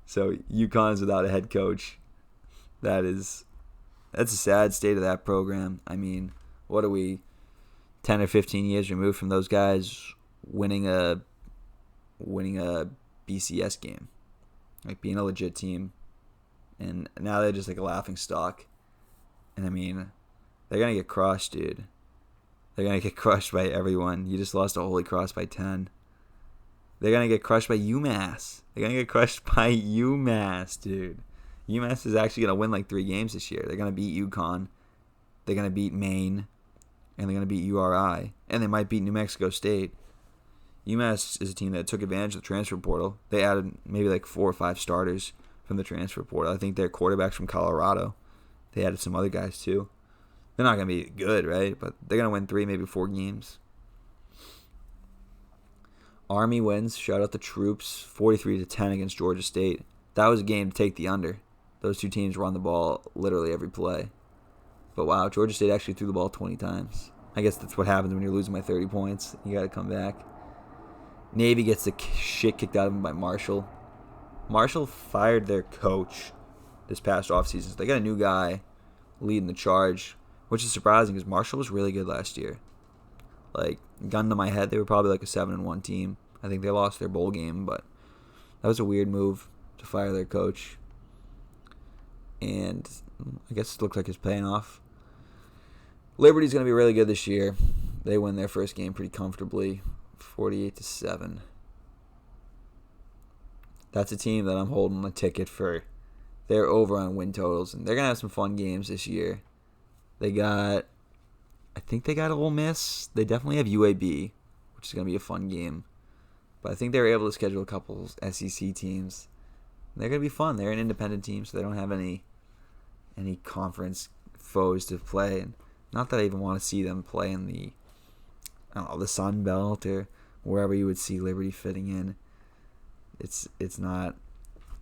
So UConn is without a head coach. That's a sad state of that program. I mean, what are we, 10 or 15 years removed from those guys winning a BCS game, like being a legit team, and now they're just like a laughing stock. And I mean, they're gonna get crushed, dude. They're gonna get crushed by everyone. You just lost to Holy Cross by 10. They're gonna get crushed by UMass. They're gonna get crushed by UMass, dude. UMass is actually gonna win like 3 games this year. They're gonna beat UConn. They're gonna beat Maine. And they're going to beat URI. And they might beat New Mexico State. UMass is a team that took advantage of the transfer portal. They added maybe like 4 or 5 starters from the transfer portal. I think their quarterback's from Colorado. They added some other guys too. They're not going to be good, right? But they're going to win 3, maybe 4 games. Army wins. Shout out the troops. 43-10 against Georgia State. That was a game to take the under. Those two teams run the ball literally every play. But wow, Georgia State actually threw the ball 20 times. I guess that's what happens when you're losing by 30 points. You got to come back. Navy gets the shit kicked out of them by Marshall. Marshall fired their coach this past offseason. So they got a new guy leading the charge, which is surprising because Marshall was really good last year. Like, gun to my head, they were probably like a 7-1 team. I think they lost their bowl game, but that was a weird move to fire their coach. And I guess it looked like it's paying off. Liberty's going to be really good this year. They win their first game pretty comfortably, 48-7. That's a team that I'm holding a ticket for. They're over on win totals, and they're going to have some fun games this year. I think they got Ole Miss. They definitely have UAB, which is going to be a fun game. But I think they were able to schedule a couple SEC teams. They're going to be fun. They're an independent team, so they don't have any conference foes to play. And not that I even want to see them play in the Sun Belt or wherever you would see Liberty fitting in. It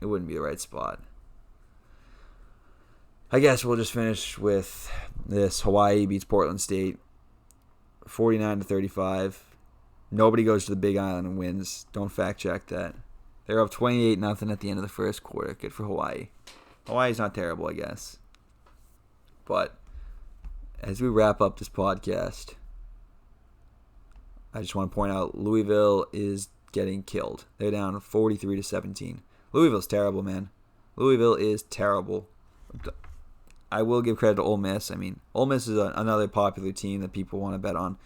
wouldn't be the right spot. I guess we'll just finish with this. Hawaii beats Portland State 49-35. Nobody goes to the Big Island and wins. Don't fact check that. They're up 28-0 at the end of the first quarter. Good for Hawaii. Hawaii's not terrible, I guess. But as we wrap up this podcast, I just want to point out Louisville is getting killed. They're down 43-17. Louisville's terrible, man. Louisville is terrible. I will give credit to Ole Miss. I mean, Ole Miss is another popular team that people want to bet on.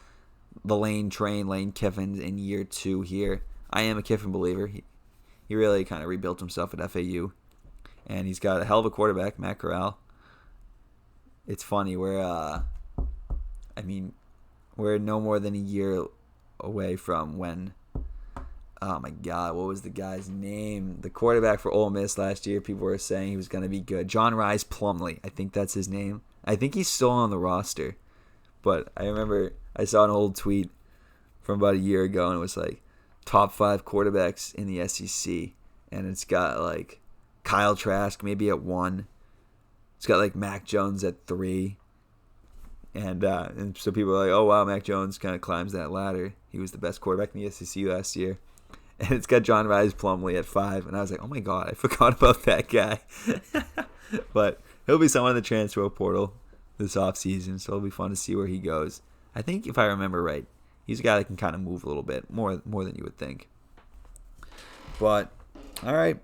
The Lane train, Lane Kiffin in year 2 here. I am a Kiffin believer. He really kind of rebuilt himself at FAU. And he's got a hell of a quarterback, Matt Corral. It's funny, we're no more than a year away from when, oh my God, what was the guy's name? The quarterback for Ole Miss last year, people were saying he was going to be good. John Rhys Plumlee, I think that's his name. I think he's still on the roster. But I remember I saw an old tweet from about a year ago, and it was like, top 5 quarterbacks in the SEC. And it's got like Kyle Trask maybe at 1. It's got like Mac Jones at 3. And so people are like, oh, wow, Mac Jones kind of climbs that ladder. He was the best quarterback in the SEC last year. And it's got John Rhys Plumlee at 5. And I was like, oh, my God, I forgot about that guy. But he'll be someone in the transfer portal this offseason, so it'll be fun to see where he goes. I think, if I remember right, he's a guy that can kind of move a little bit, more than you would think. But, all right.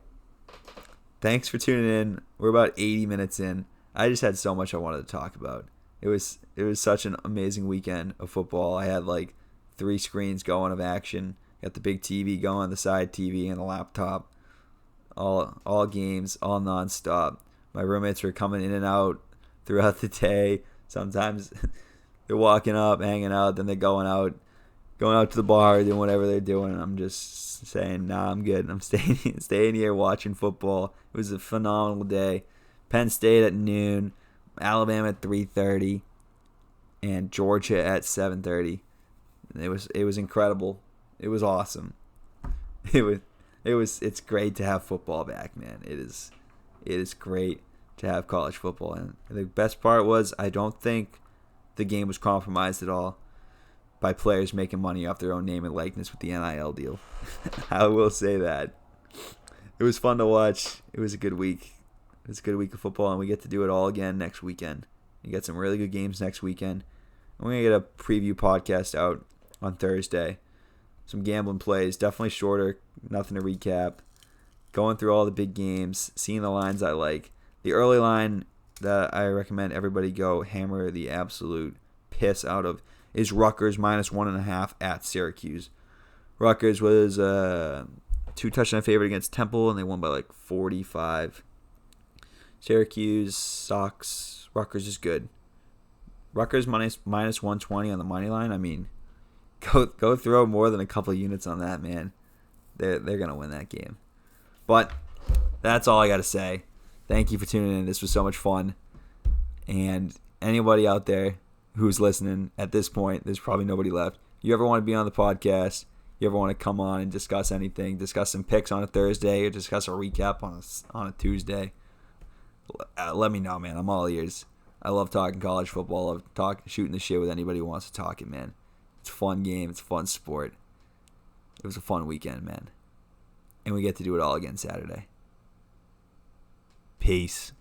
Thanks for tuning in. We're about 80 minutes in. I just had so much I wanted to talk about. It was such an amazing weekend of football. I had like 3 screens going of action. Got the big TV going, the side TV, and the laptop. All games, all nonstop. My roommates were coming in and out throughout the day. Sometimes they're walking up, hanging out, then they're going out to the bar, doing whatever they're doing. And I'm just saying, nah, I'm good. I'm staying here watching football. It was a phenomenal day. Penn State at noon, Alabama at 3:30, and Georgia at 7:30. It was incredible. It was awesome. It's great to have football back, man. It is great to have college football. And the best part was, I don't think the game was compromised at all by players making money off their own name and likeness with the NIL deal. I will say that. It was fun to watch. It was a good week. It was a good week of football, and we get to do it all again next weekend. You got some really good games next weekend. We're going to get a preview podcast out on Thursday. Some gambling plays, definitely shorter, nothing to recap. Going through all the big games, seeing the lines I like. The early line that I recommend everybody go hammer the absolute piss out of is Rutgers -1.5 at Syracuse. Rutgers was 2-touchdown favorite against Temple, and they won by like 45. Syracuse sucks. Rutgers is good. Rutgers -120 on the money line. I mean, go throw more than a couple of units on that, man. They're gonna win that game. But that's all I gotta say. Thank you for tuning in. This was so much fun. And anybody out there who's listening at this point, there's probably nobody left. You ever want to be on the podcast? You ever want to come on and discuss anything? Discuss some picks on a Thursday, or discuss a recap on a Tuesday? Let me know, man. I'm all ears. I love talking college football. I love shooting the shit with anybody who wants to talk it, man. It's a fun game. It's a fun sport. It was a fun weekend, man. And we get to do it all again Saturday. Peace.